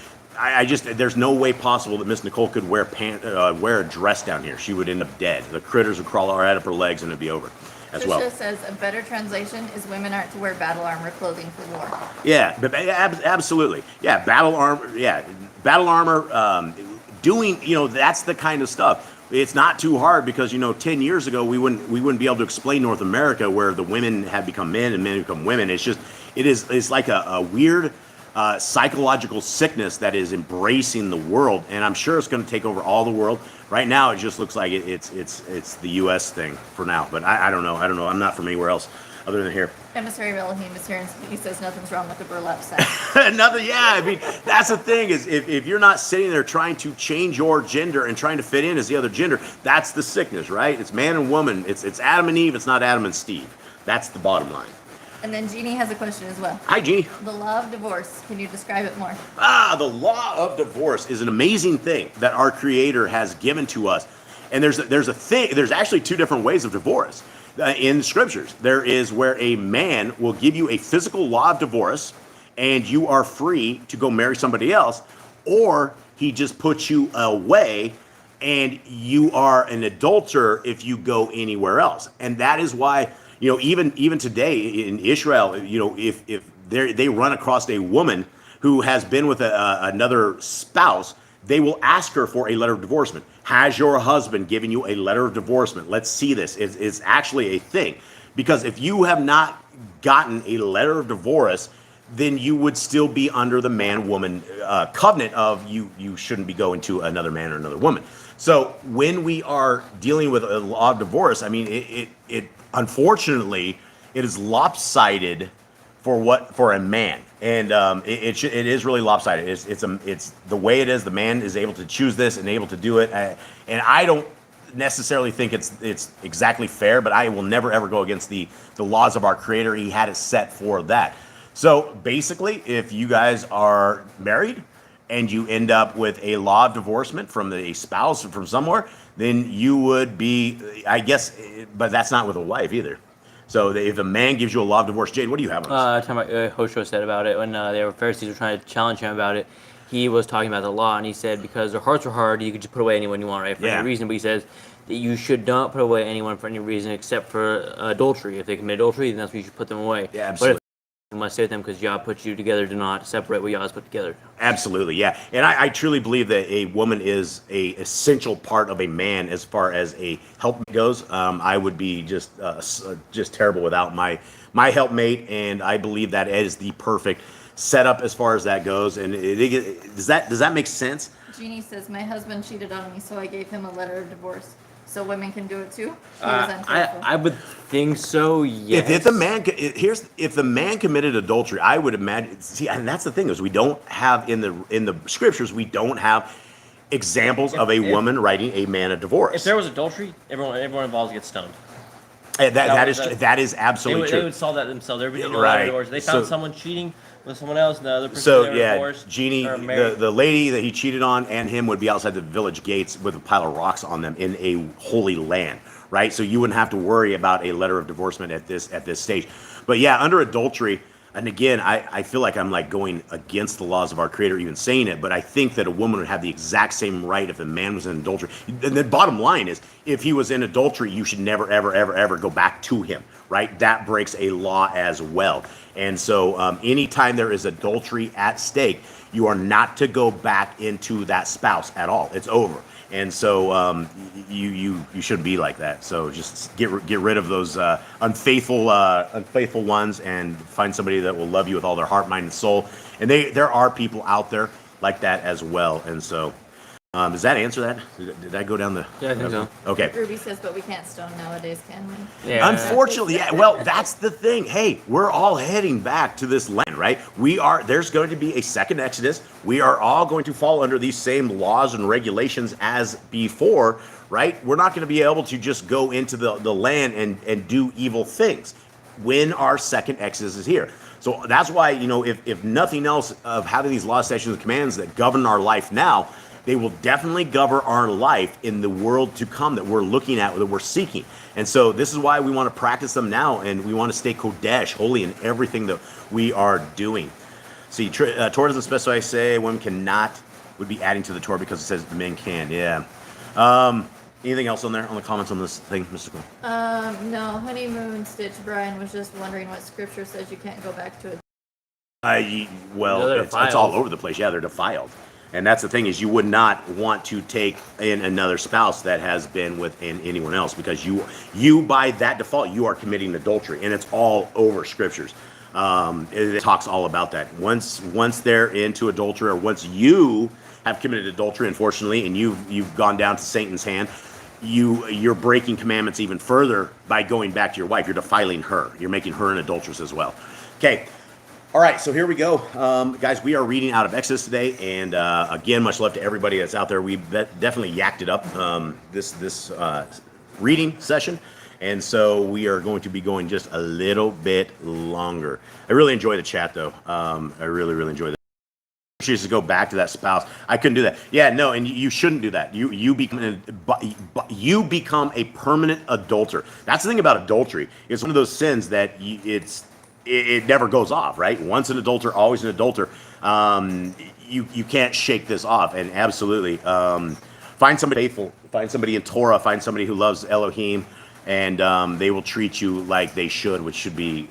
S2: There's no way possible that Miss Nicole could wear a dress down here. She would end up dead. The critters would crawl right up her legs and it'd be over as well.
S5: Trisha says a better translation is women aren't to wear battle armor clothing for war.
S2: Yeah, but absolutely. Yeah, battle armor. Yeah, battle armor. Doing, that's the kind of stuff. It's not too hard because 10 years ago we wouldn't be able to explain North America where the women have become men and men become women. It's like a weird psychological sickness that is embracing the world, and I'm sure it's going to take over all the world. Right now, it just looks like it's the U.S. thing for now, but I don't know. I'm not from anywhere else other than here.
S5: Emissary of Elohim is here, and he says nothing's wrong with the burlap sack.
S2: Nothing. Yeah, I mean that's the thing is if you're not sitting there trying to change your gender and trying to fit in as the other gender, that's the sickness, right? It's man and woman. It's Adam and Eve. It's not Adam and Steve. That's the bottom line.
S5: And then Jeannie has a question as well.
S2: Hi, Jeannie.
S5: The law of divorce. Can you describe it more?
S2: The law of divorce is an amazing thing that our Creator has given to us. And there's actually 2 different ways of divorce in the Scriptures. There is where a man will give you a physical law of divorce, and you are free to go marry somebody else. or he just puts you away and you are an adulterer if you go anywhere else. And that is why, even today in Israel, if they run across a woman who has been with another spouse, they will ask her for a letter of divorcement. Has your husband given you a letter of divorcement? Let's see this. It's actually a thing. Because if you have not gotten a letter of divorce, then you would still be under the man-woman covenant of you shouldn't be going to another man or another woman. So when we are dealing with a law of divorce, I mean, it unfortunately, it is lopsided for a man, and it is really lopsided. It's the way it is. The man is able to choose this and able to do it, and I don't necessarily think it's exactly fair, but I will never ever go against the laws of our Creator. He had it set for that. So basically, if you guys are married and you end up with a law of divorcement from a spouse from somewhere, then you would be, I guess, but that's not with a wife either. So if a man gives you a law of divorce, Jade, what do you have on this?
S4: Talking about Hoshua said about it when the Pharisees were trying to challenge him about it. He was talking about the law, and he said because their hearts are hard, you could just put away anyone you want, right, for any reason. But he says that you should not put away anyone for any reason except for adultery. If they commit adultery, then that's when you should put them away.
S2: Yeah, absolutely.
S4: But if you must stay with them because Yah put you together, do not separate what Yah has put together.
S2: Absolutely, yeah. And I truly believe that a woman is a essential part of a man as far as a helpmate goes. I would be just terrible without my helpmate, and I believe that is the perfect setup as far as that goes. And does that make sense?
S5: Jeannie says, my husband cheated on me, so I gave him a letter of divorce. So women can do it too? He was unfaithful.
S4: I would think so, yes.
S2: If the man committed adultery, I would imagine. See, and that's the thing is we don't have in the scriptures, we don't have examples of a woman writing a man a divorce.
S3: If there was adultery, everyone involved gets stoned.
S2: And that is absolutely true.
S3: They would solve that themselves. There would be no
S2: Right.
S3: divorce. They found someone cheating with someone else, and the other person
S2: So
S3: they were
S2: yeah,
S3: divorced.
S2: Jeannie,
S3: or married.
S2: the lady that he cheated on and him would be outside the village gates with a pile of rocks on them in a holy land, right? So you wouldn't have to worry about a letter of divorcement at this stage. But yeah, under adultery, and again, I feel like I'm like going against the laws of our Creator even saying it, but I think that a woman would have the exact same right if a man was in adultery. And the bottom line is, if he was in adultery, you should never, ever, ever, ever go back to him, right? That breaks a law as well. And so anytime there is adultery at stake, you are not to go back into that spouse at all. It's over. And so you shouldn't be like that. So just get rid of those unfaithful ones and find somebody that will love you with all their heart, mind, and soul. And there are people out there like that as well. And so does that answer that? Did I go down the?
S4: Yeah, I think so.
S2: Okay.
S5: Ruby says, but we can't stone nowadays, can we?
S4: Yeah.
S2: Unfortunately, yeah. Well, that's the thing. Hey, we're all heading back to this land, right? There's going to be a second Exodus. We are all going to fall under these same laws and regulations as before, right? We're not going to be able to just go into the land and do evil things when our second Exodus is here. So that's why, if nothing else of having these laws, statutes, and commands that govern our life now, they will definitely govern our life in the world to come that we're looking at, that we're seeking. And so this is why we want to practice them now, and we want to stay Kodesh, holy in everything that we are doing. See, Torah doesn't specify, say, women would be adding to the Torah because it says the men can. Yeah. Anything else on the comments on this thing, Mr. Cole?
S5: No, honeymoon stitch. Brian was just wondering what scripture says you can't go back to it.
S2: It's all over the place. Yeah, they're defiled. And that's the thing is you would not want to take in another spouse that has been with anyone else because you by that default, you are committing adultery. And it's all over scriptures. It talks all about that. Once they're into adultery or once you have committed adultery, unfortunately, and you've gone down to Satan's hand, you're breaking commandments even further by going back to your wife. You're defiling her. You're making her an adulteress as well. Okay. All right, so here we go. Guys, we are reading out of Exodus today, and again, much love to everybody that's out there. We definitely yacked it up this reading session, and so we are going to be going just a little bit longer. I really enjoy the chat, though. I really, really enjoy that. She used to go back to that spouse. I couldn't do that. Yeah, no, and you shouldn't do that. You become a permanent adulterer. That's the thing about adultery. It's one of those sins that it never goes off, right? Once an adulterer, always an adulterer. you can't shake this off. And absolutely, find somebody faithful, find somebody in Torah, find somebody who loves Elohim, and they will treat you like they should, which should be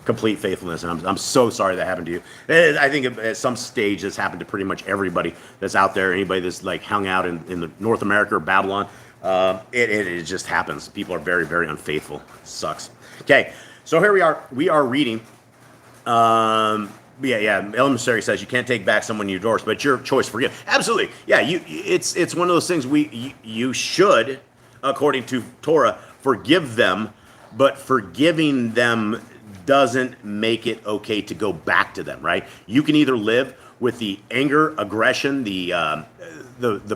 S2: complete faithfulness. And I'm so sorry that happened to you. I think at some stage this happened to pretty much everybody that's out there, anybody that's like hung out in the North America or Babylon. It just happens. People are very, very unfaithful. It sucks. Okay, so here we are. We are reading. Emissary says you can't take back someone you divorced, but it's your choice to forgive. Absolutely. Yeah, it's one of those things you should, according to Torah, forgive them, but forgiving them doesn't make it okay to go back to them, right? You can either live with the anger, aggression, the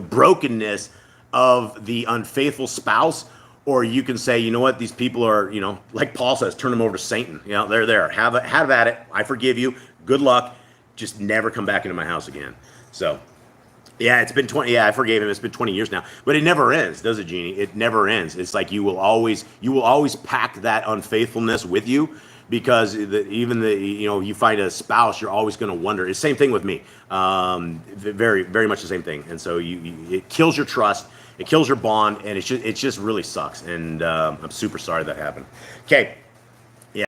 S2: brokenness of the unfaithful spouse, or you can say, you know what, these people are, like Paul says, turn them over to Satan. They're there. Have at it. I forgive you. Good luck. Just never come back into my house again. So, yeah, it's been 20. Yeah, I forgave him. It's been 20 years now, but it never ends, does it, Jeannie? It never ends. It's like you will always pack that unfaithfulness with you, because you find a spouse, you're always going to wonder. It's the same thing with me. Very, very much the same thing. And so it kills your trust. It kills your bond, and it just really sucks. And I'm super sorry that happened. Okay. Yeah.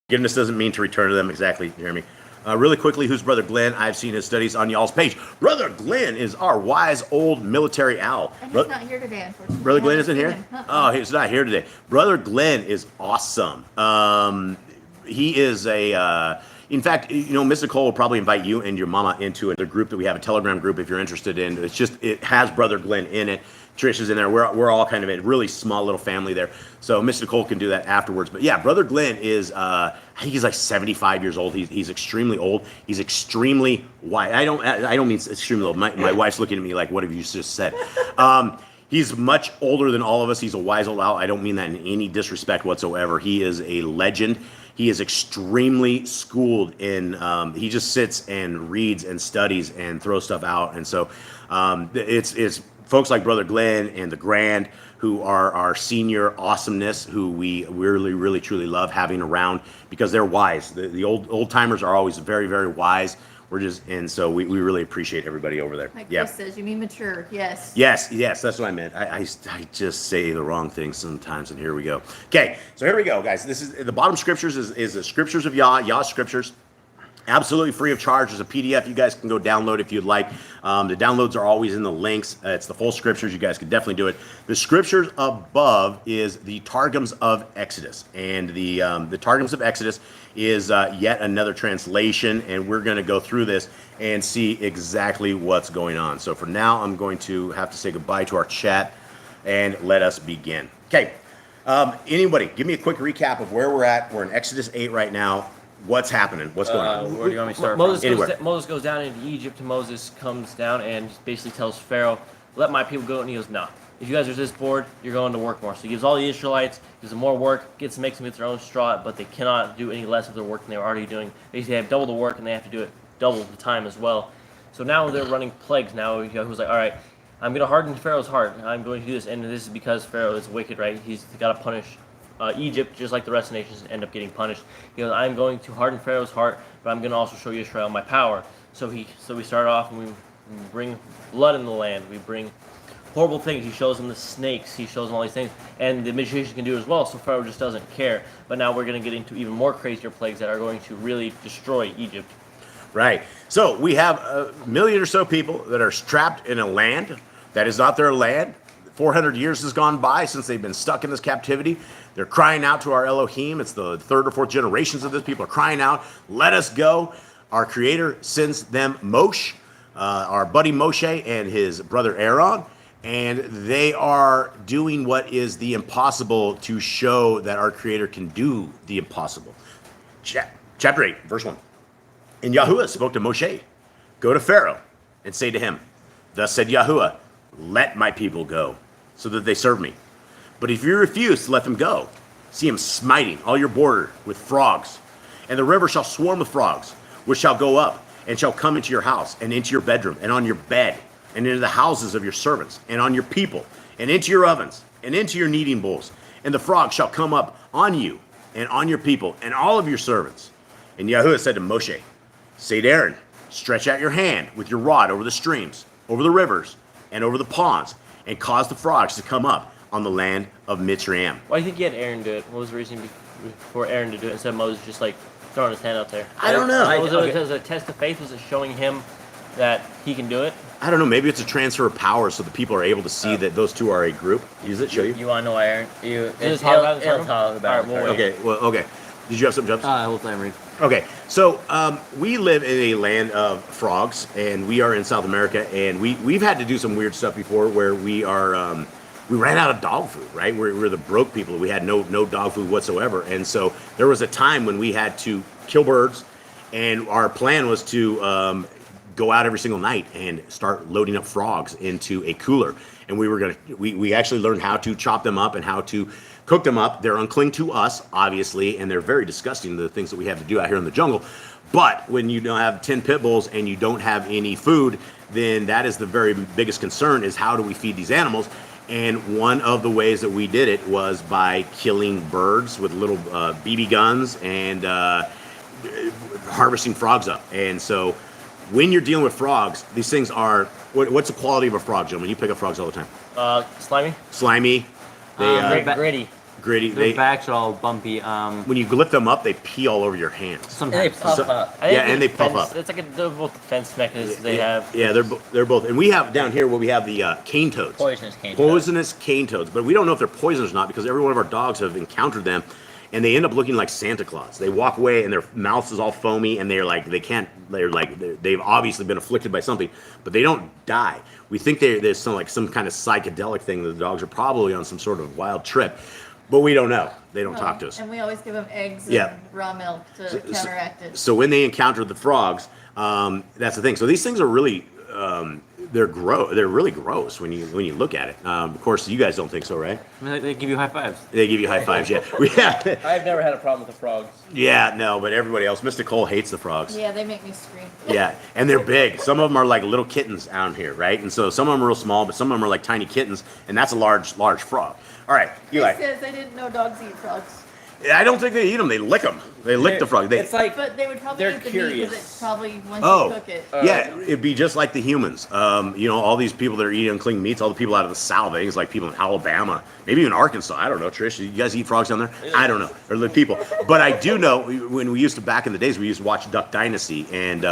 S2: Forgiveness doesn't mean to return to them. Exactly, Jeremy. Really quickly, who's Brother Glenn? I've seen his studies on y'all's page. Brother Glenn is our wise old military owl.
S5: And he's not here today, unfortunately.
S2: Brother Glenn isn't here? Oh, he's not here today. Brother Glenn is awesome. He is in fact, Miss Nicole will probably invite you and your mama into a group that we have, a Telegram group, if you're interested in. It has Brother Glenn in it. Trish is in there. We're all kind of a really small little family there. So Miss Nicole can do that afterwards. But yeah, Brother Glenn is, I think he's like 75 years old. He's extremely old. He's extremely wise. I don't mean extremely old. My wife's looking at me like, what have you just said? He's much older than all of us. He's a wise old owl. I don't mean that in any disrespect whatsoever. He is a legend. He is extremely schooled in, he just sits and reads and studies and throws stuff out. And so it's folks like Brother Glenn and the Grand, who are our senior awesomeness, who we really, really, truly love having around, because they're wise. The old timers are always very, very wise. So we really appreciate everybody over there.
S5: Like Chris says, you mean mature? Yes.
S2: Yes, that's what I meant. I just say the wrong thing sometimes, and here we go. Okay, so here we go, guys. This is the bottom scriptures is the Scriptures of Yah Scriptures. Absolutely free of charge. There's a PDF you guys can go download if you'd like. The downloads are always in the links. It's the full scriptures. You guys can definitely do it. The scriptures above is the Targums of Exodus. And the Targums of Exodus is yet another translation. And we're going to go through this and see exactly what's going on. So for now, I'm going to have to say goodbye to our chat and let us begin. Okay. Anybody, give me a quick recap of where we're at. We're in Exodus 8 right now. What's happening? What's going on?
S4: Where do you want me to start
S3: Moses goes down into Egypt, and Moses comes down and basically tells Pharaoh, let my people go. And he goes, no. If you guys are this bored, you're going to work more. So he gives all the Israelites, gives them more work, makes them get their own straw, but they cannot do any less of their work than they were already doing. Basically, they have double the work, and they have to do it double the time as well. So now they're running plagues. Now Yahuwah's like, all right, I'm going to harden Pharaoh's heart. I'm going to do this. And this is because Pharaoh is wicked, right? He's got to punish Egypt, just like the rest of the nations end up getting punished. He goes, I'm going to harden Pharaoh's heart, but I'm going to also show Israel my power. So we start off and we bring blood in the land. We bring horrible things. He shows them the snakes. He shows them all these things. And the magicians can do it as well, so Pharaoh just doesn't care. But now we're going to get into even more crazier plagues that are going to really destroy Egypt.
S2: Right. So we have a million or so people that are trapped in a land that is not their land. 400 years has gone by since they've been stuck in this captivity. They're crying out to our Elohim. It's the third or fourth generations of this. People are crying out, let us go. Our Creator sends them Moshe, our buddy Moshe and his brother Aaron, and they are doing what is the impossible to show that our Creator can do the impossible. Chapter 8, verse 1. And Yahuwah spoke to Moshe, go to Pharaoh and say to him, thus said Yahuwah, let my people go, so that they serve me. But if you refuse to let them go, see him smiting all your border with frogs. And the river shall swarm with frogs, which shall go up, and shall come into your house, and into your bedroom, and on your bed, and into the houses of your servants, and on your people, and into your ovens, and into your kneading bowls. And the frogs shall come up on you, and on your people, and all of your servants. And Yahuwah said to Moshe, say to Aaron, stretch out your hand with your rod over the streams, over the rivers, and over the ponds, and cause the frogs to come up on the land of Mitzrayim.
S3: Why do you think he had Aaron do it? What was the reason for Aaron to do it instead of Moses just like throwing his hand out there?
S2: I don't know.
S3: Was it as a test of faith? Was it showing him that he can do it?
S2: I don't know. Maybe it's a transfer of power so the people are able to see that those two are a group. Does it show you?
S1: You want to know why Aaron?
S3: Just talk about it,
S1: It'll talk about
S3: All right,
S1: it.
S3: we'll wait.
S2: Okay. Well, okay. Did you have something, Jobs?
S4: Whole time read.
S2: Okay, so we live in a land of frogs, and we are in South America, and we've had to do some weird stuff before where we ran out of dog food, right? We're the broke people. We had no dog food whatsoever, and so there was a time when we had to kill birds, and our plan was to go out every single night and start loading up frogs into a cooler, and we actually learned how to chop them up and how to cook them up. They're unclean to us, obviously, and they're very disgusting, the things that we have to do out here in the jungle. But when you don't have 10 pit bulls and you don't have any food, then that is the very biggest concern, is how do we feed these animals? And one of the ways that we did it was by killing birds with little BB guns and harvesting frogs up. And so when you're dealing with frogs, these things are, what's the quality of a frog, gentlemen? You pick up frogs all the time.
S3: Slimy?
S2: Slimy. They
S3: Gritty.
S2: gritty.
S4: Their backs are all bumpy.
S2: When you lift them up, they pee all over your hands.
S1: And they
S4: Sometimes.
S1: puff
S2: So-
S1: up.
S3: I think
S2: Yeah, and they puff
S3: defense-
S2: up.
S3: It's like they're both defense mechanisms they have.
S2: Yeah, they're both. And we have down here where we have the cane toads.
S1: Poisonous cane.
S2: Poisonous cane toads. But we don't know if they're poisonous or not because every one of our dogs have encountered them, and they end up looking like Santa Claus. They walk away and their mouth is all foamy, and they've obviously been afflicted by something, but they don't die. We think there's some kind of psychedelic thing that the dogs are probably on some sort of wild trip, but we don't know. They don't talk to us.
S5: And we always give them eggs
S2: Yeah.
S5: and raw milk to counteract it.
S2: So when they encounter the frogs, that's the thing. So these things are really they're really gross when you look at it. Of course, you guys don't think so, right?
S4: I mean, they give you high fives.
S2: They give you high fives, yeah.
S3: I've never had a problem with the frogs.
S2: Yeah, no, but everybody else. Mr. Cole hates the frogs.
S5: Yeah, they make me scream.
S2: Yeah, and they're big. Some of them are like little kittens out here, right? And so some of them are real small, but some of them are like tiny kittens, and that's a large frog. All right, Eli.
S5: It says I didn't know dogs eat frogs.
S2: I don't think they eat them. They lick them. They lick the frog.
S3: It's like
S5: But they would probably
S3: They're
S5: eat the meat
S3: curious.
S5: because it's probably once
S2: Oh.
S5: you cook it.
S2: Yeah, it'd be just like the humans. All these people that are eating unclean meats, all the people out of the South, I think it's like people in Alabama, maybe even Arkansas. I don't know, Trish. You guys eat frogs down there? I don't know. Or the people. But I do know when we used to, back in the days, we used to watch Duck Dynasty, and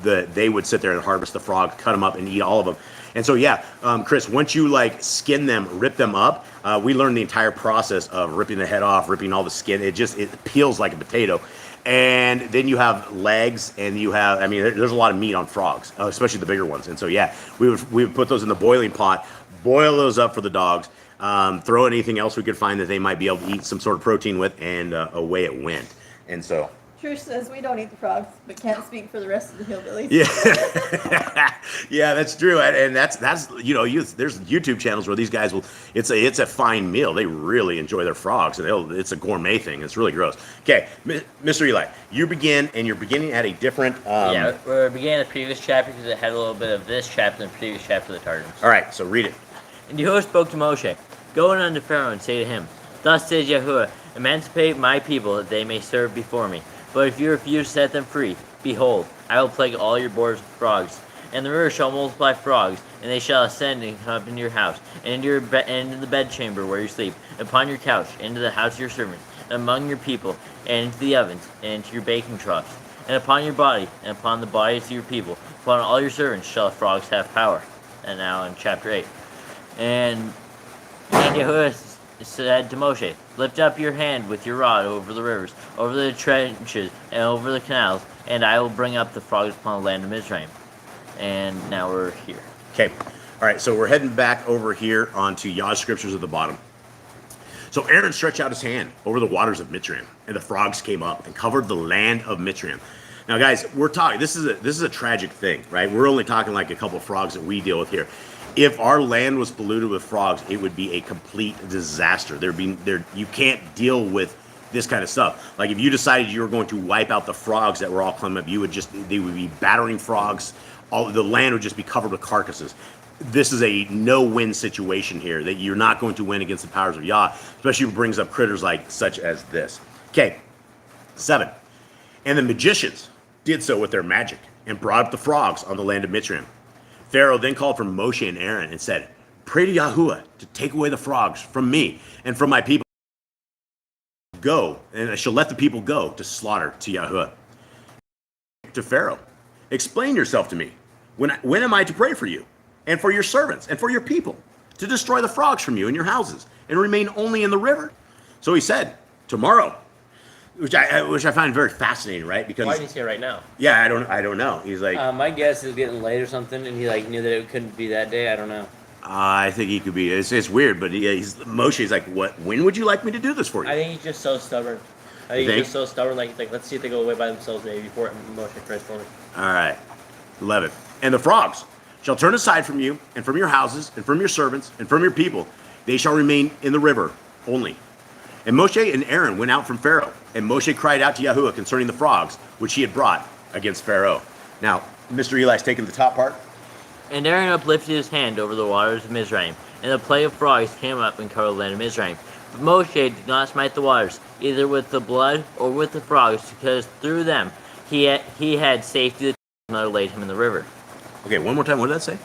S2: they would sit there and harvest the frog, cut them up, and eat all of them. And so, yeah, Chris, once you like skin them, rip them up, we learned the entire process of ripping the head off, ripping all the skin. It peels like a potato. And then you have legs, and there's a lot of meat on frogs, especially the bigger ones. And so, yeah, we would put those in the boiling pot, boil those up for the dogs, throw anything else we could find that they might be able to eat some sort of protein with, and away it went. And so,
S5: Trish says we don't eat the frogs, but can't speak for the rest of the hillbillies.
S2: yeah, yeah, that's true, and that's there's YouTube channels where these guys will. It's a fine meal. They really enjoy their frogs, and it's a gourmet thing. It's really gross. Okay, Mr. Eli, you're beginning at a different.
S1: Yeah, we're beginning the previous chapter because it had a little bit of this chapter and the previous chapter of the Targum.
S2: All right, so read it.
S4: And Yahuwah spoke to Moshe, Go in unto Pharaoh and say to him, Thus says Yahuwah, Emancipate my people that they may serve before me. But if you refuse to set them free, behold, I will plague all your borders with frogs. And the river shall multiply frogs, and they shall ascend and come up into your house, and into your and into the bedchamber where you sleep, upon your couch, into the house of your servants, and among your people, and into the ovens, and into your baking troughs, and upon your body, and upon the bodies of your people, upon all your servants shall frogs have power. And now in chapter 8. And Yahuwah said to Moshe, Lift up your hand with your rod over the rivers, over the trenches, and over the canals, and I will bring up the frogs upon the land of Mizraim. And now we're here.
S2: Okay, all right. So we're heading back over here onto Yah Scriptures at the bottom. So Aaron stretched out his hand over the waters of Mitzrayim, and the frogs came up and covered the land of Mitzrayim. Now, guys, we're talking. This is a tragic thing, right? We're only talking like a couple of frogs that we deal with here. If our land was polluted with frogs, it would be a complete disaster. You can't deal with this kind of stuff. Like if you decided you were going to wipe out the frogs that were all coming up, they would be battering frogs. All the land would just be covered with carcasses. This is a no-win situation here. That you're not going to win against the powers of Yah, especially if it brings up critters such as this. Okay, 7. And the magicians did so with their magic, and brought up the frogs on the land of Mitzrayim. Pharaoh then called for Moshe and Aaron and said, "Pray to Yahuwah to take away the frogs from me and from my people. Go, and I shall let the people go to slaughter to Yahuwah." To Pharaoh, "Explain yourself to me. When am I to pray for you and for your servants and for your people, to destroy the frogs from you and your houses and remain only in the river?" So he said, "Tomorrow," which I find very fascinating, right? Because
S3: Why did he say right now?
S2: yeah, I don't know. He's like,
S4: My guess is getting late or something, and he like knew that it couldn't be that day. I don't know.
S2: I think he could be. It's weird, but Moshe's like, "What? When would you like me to do this for you?"
S3: I think he's just so stubborn. I think he's just so stubborn. Like let's see if they go away by themselves maybe before Moshe tries for me.
S2: All right, 11. "And the frogs shall turn aside from you and from your houses and from your servants and from your people. They shall remain in the river only." And Moshe and Aaron went out from Pharaoh, and Moshe cried out to Yahuwah concerning the frogs which he had brought against Pharaoh. Now, Mr. Eli's taking the top part.
S1: And Aaron uplifted his hand over the waters of Mizraim, and a plague of frogs came up and covered the land of Mizraim. But Moshe did not smite the waters, either with the blood or with the frogs, because through them he had safety that his mother laid him in the river.
S2: Okay, one more time. What did that say?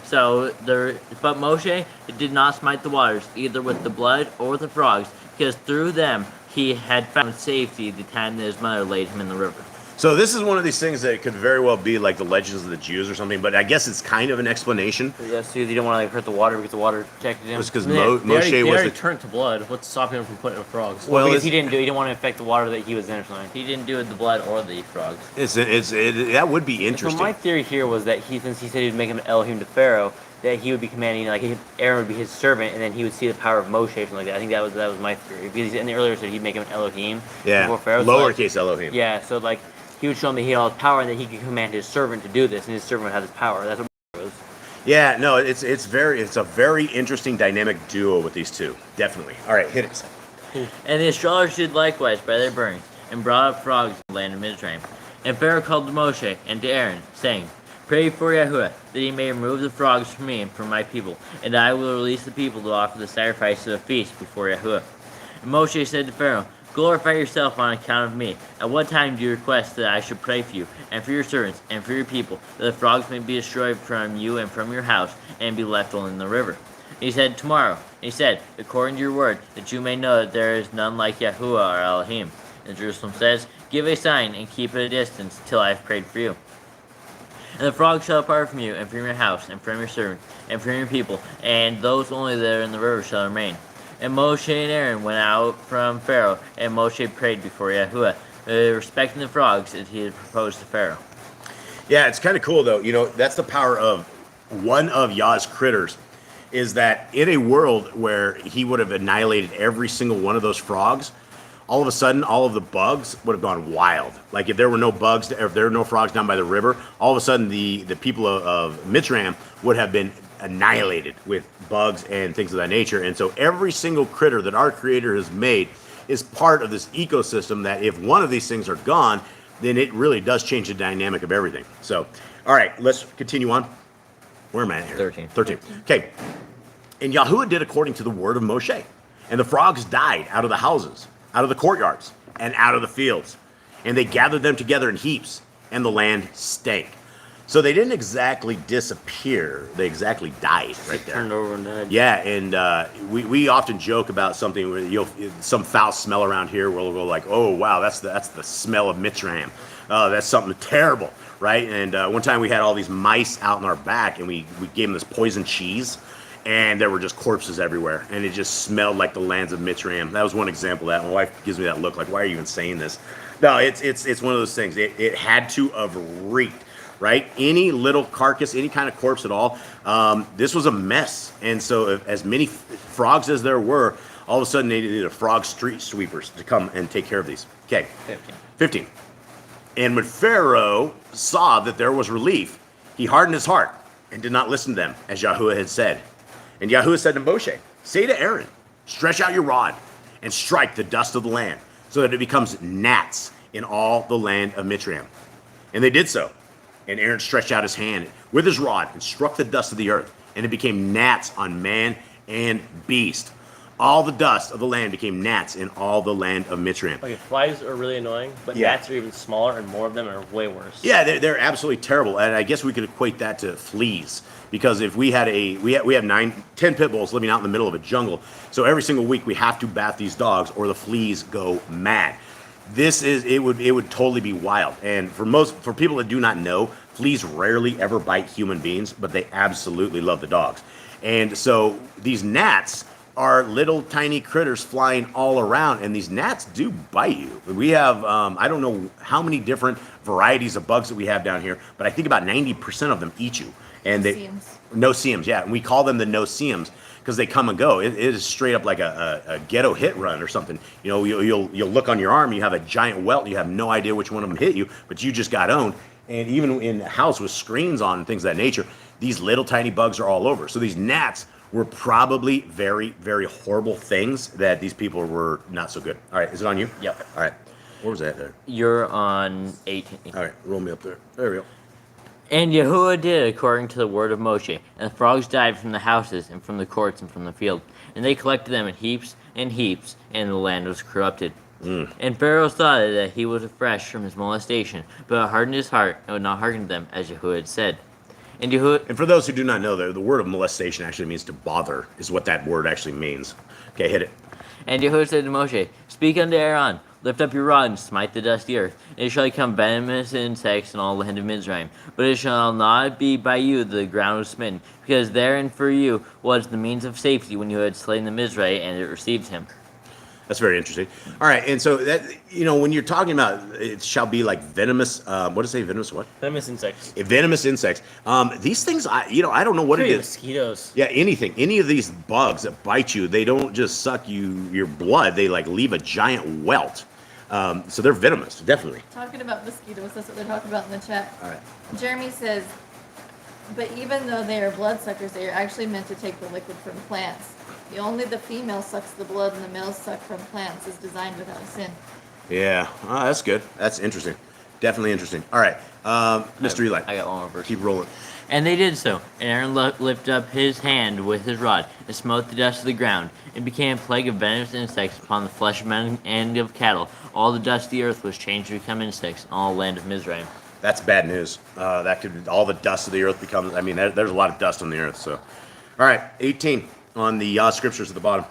S1: But Moshe did not smite the waters, either with the blood or with the frogs, because through them he had found safety the time that his mother laid him in the river.
S2: So this is one of these things that could very well be like the legends of the Jews or something, but I guess it's kind of an explanation.
S4: Yeah, so you don't want to like hurt the water because the water protected him.
S2: It was because
S3: They
S2: Moshe was
S3: already
S2: the...
S3: turned to blood. What's stopping him from putting in frogs?
S2: Well,
S4: because he didn't want to affect the water that he was in or something.
S1: He didn't do it with the blood or the frogs.
S2: that would be
S4: So
S2: interesting.
S4: my theory here was that since he said he'd make him an Elohim to Pharaoh, that he would be commanding, like Aaron would be his servant, and then he would see the power of Moshe or something like that. I think that was my theory. Because in the earlier said he'd make him an Elohim before Pharaoh.
S2: Lowercase Elohim.
S4: Yeah, so like he would show him that he had all his power and that he could command his servant to do this, and his servant would have his power. That's what it was.
S2: Yeah, no, it's a very interesting dynamic duo with these two. Definitely. All right, hit it.
S1: And the astrologers did likewise by their burnings, and brought up frogs in the land of Mizraim. And Pharaoh called to Moshe and to Aaron, saying, "Pray for Yahuwah, that he may remove the frogs from me and from my people, and I will release the people to offer the sacrifice of a feast before Yahuwah." And Moshe said to Pharaoh, "Glorify yourself on account of me. At what time do you request that I should pray for you, and for your servants, and for your people, that the frogs may be destroyed from you and from your house, and be left only in the river?" And he said, "Tomorrow." And he said, "According to your word, that you may know that there is none like Yahuwah our Elohim." And Jerusalem says, "Give a sign, and keep at a distance, till I have prayed for you. And the frogs shall depart from you, and from your house, and from your servants, and from your people, and those only that are in the river shall remain." And Moshe and Aaron went out from Pharaoh, and Moshe prayed before Yahuwah, respecting the frogs as he had proposed to Pharaoh.
S2: Yeah, it's kind of cool though. You know, that's the power of one of Yah's critters, is that in a world where he would have annihilated every single one of those frogs, all of a sudden, all of the bugs would have gone wild. Like if there were no bugs, if there were no frogs down by the river, all of a sudden the people of Mitzrayim would have been annihilated with bugs and things of that nature. And so every single critter that our Creator has made is part of this ecosystem that if one of these things are gone, then it really does change the dynamic of everything. So, all right, let's continue on. Where am I at here? 13. Okay. And Yahuwah did according to the word of Moshe. And the frogs died out of the houses, out of the courtyards, and out of the fields. And they gathered them together in heaps, and the land stank. So they didn't exactly disappear. They exactly died right there.
S4: Turned over and died.
S2: Yeah, and we often joke about something where some foul smell around here. We'll go like, "Oh wow, that's the smell of Mitzrayim. Oh, that's something terrible, right?" And one time we had all these mice out in our back, and we gave them this poison cheese, and there were just corpses everywhere, and it just smelled like the lands of Mitzrayim. That was one example of that. My wife gives me that look like, "Why are you even saying this?" No, it's one of those things. It had to have reeked. Right? Any little carcass, any kind of corpse at all, this was a mess. And so as many frogs as there were, all of a sudden they needed a frog street sweepers to come and take care of these. Okay. 15. And when Pharaoh saw that there was relief, he hardened his heart and did not listen to them, as Yahuwah had said. And Yahuwah said to Moshe, "Say to Aaron, stretch out your rod and strike the dust of the land, so that it becomes gnats in all the land of Mitzrayim." And they did so. And Aaron stretched out his hand with his rod and struck the dust of the earth, and it became gnats on man and beast. all the dust of the land became gnats in all the land of Mitzrayim.
S3: Okay, flies are really annoying, but
S2: Yeah.
S3: gnats are even smaller, and more of them are way worse.
S2: Yeah, they're absolutely terrible, and I guess we could equate that to fleas, because if we had we have 10 pit bulls living out in the middle of a jungle, so every single week we have to bath these dogs or the fleas go mad. It would totally be wild, and for people that do not know, fleas rarely ever bite human beings, but they absolutely love the dogs, and so these gnats are little tiny critters flying all around, and these gnats do bite you. We have, I don't know how many different varieties of bugs that we have down here, but I think about 90% of them eat you. And no-see-ums, yeah. And we call them the no-see-ums because they come and go. It is straight up like a ghetto hit run or something. You know, you'll look on your arm, you have a giant welt, you have no idea which one of them hit you, but you just got owned. And even in a house with screens on and things of that nature, these little tiny bugs are all over. So these gnats were probably very, very horrible things that these people were not so good. All right, is it on you?
S1: Yep.
S2: All right. Where was that there?
S1: You're on 18.
S2: All right, roll me up there. There we go.
S1: And Yahuwah did according to the word of Moshe, and the frogs died from the houses and from the courts and from the field, and they collected them in heaps and heaps, and the land was corrupted. And Pharaoh thought that he was refreshed from his molestation, but hardened his heart and would not hearken to them, as Yahuwah had said.
S2: And for those who do not know, the word of molestation actually means to bother, is what that word actually means. Okay, hit it.
S1: And Yahuwah said to Moshe, Speak unto Aaron, lift up your rod and smite the dusty earth. And it shall become venomous insects in all the land of Mizraim. But it shall not be by you the ground was smitten, because therein for you was the means of safety when you had slain the Mizraim, and it received him.
S2: That's very interesting. All right, and so that, you know, when you're talking about it shall be like venomous, what does it say, venomous what?
S3: Venomous insects.
S2: Venomous insects. These things, I don't know what it
S3: Could be
S2: is.
S3: mosquitoes.
S2: Yeah, anything. Any of these bugs that bite you, they don't just suck your blood. They like leave a giant welt. So they're venomous, definitely.
S5: Talking about mosquitoes, that's what they're talking about in the chat.
S2: All right.
S5: Jeremy says, but even though they are bloodsuckers, they are actually meant to take the liquid from plants. Only the female sucks the blood and the male suck from plants is designed without sin.
S2: Yeah, that's good. That's interesting. Definitely interesting. All right, Mr. Eli.
S1: I got one more verse.
S2: Keep rolling.
S1: And they did so. And Aaron lifted up his hand with his rod, and smote the dust of the ground. It became a plague of venomous insects upon the flesh of men and of cattle. All the dust of the earth was changed to become insects in all the land of Mizraim.
S2: That's bad news. All the dust of the earth becomes. I mean, there's a lot of dust on the earth. So, all right, 18 on the Yah Scriptures at the bottom.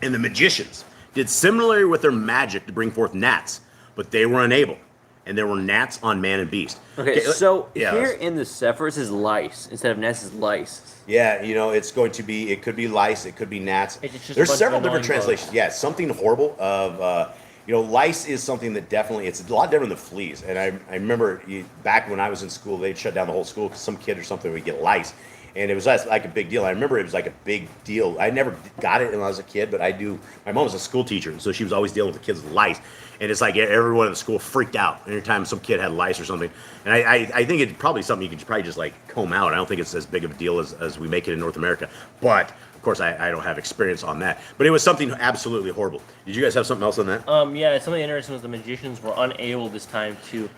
S2: And the magicians did similarly with their magic to bring forth gnats, but they were unable. And there were gnats on man and beast.
S4: Okay, so
S2: yeah,
S4: here in the Sefer it says lice instead of gnats is lice.
S2: yeah, you know, it could be lice, it could be gnats.
S3: It's just a
S2: There's
S3: bunch
S2: several
S3: of
S2: different
S3: annoying
S2: translations.
S3: bugs.
S2: Yeah, something horrible of, lice is something that definitely, it's a lot different than fleas. And I remember back when I was in school, they'd shut down the whole school because some kid or something would get lice. And it was like a big deal. I remember it was like a big deal. I never got it when I was a kid, but I do. My mom was a school teacher, and so she was always dealing with the kids with lice. And it's like everyone in the school freaked out every time some kid had lice or something. And I think it's probably something you could probably just like comb out. I don't think it's as big of a deal as we make it in North America. But of course, I don't have experience on that. But it was something absolutely horrible. Did you guys have something else on that?
S3: Yeah, something interesting was the magicians were unable this time to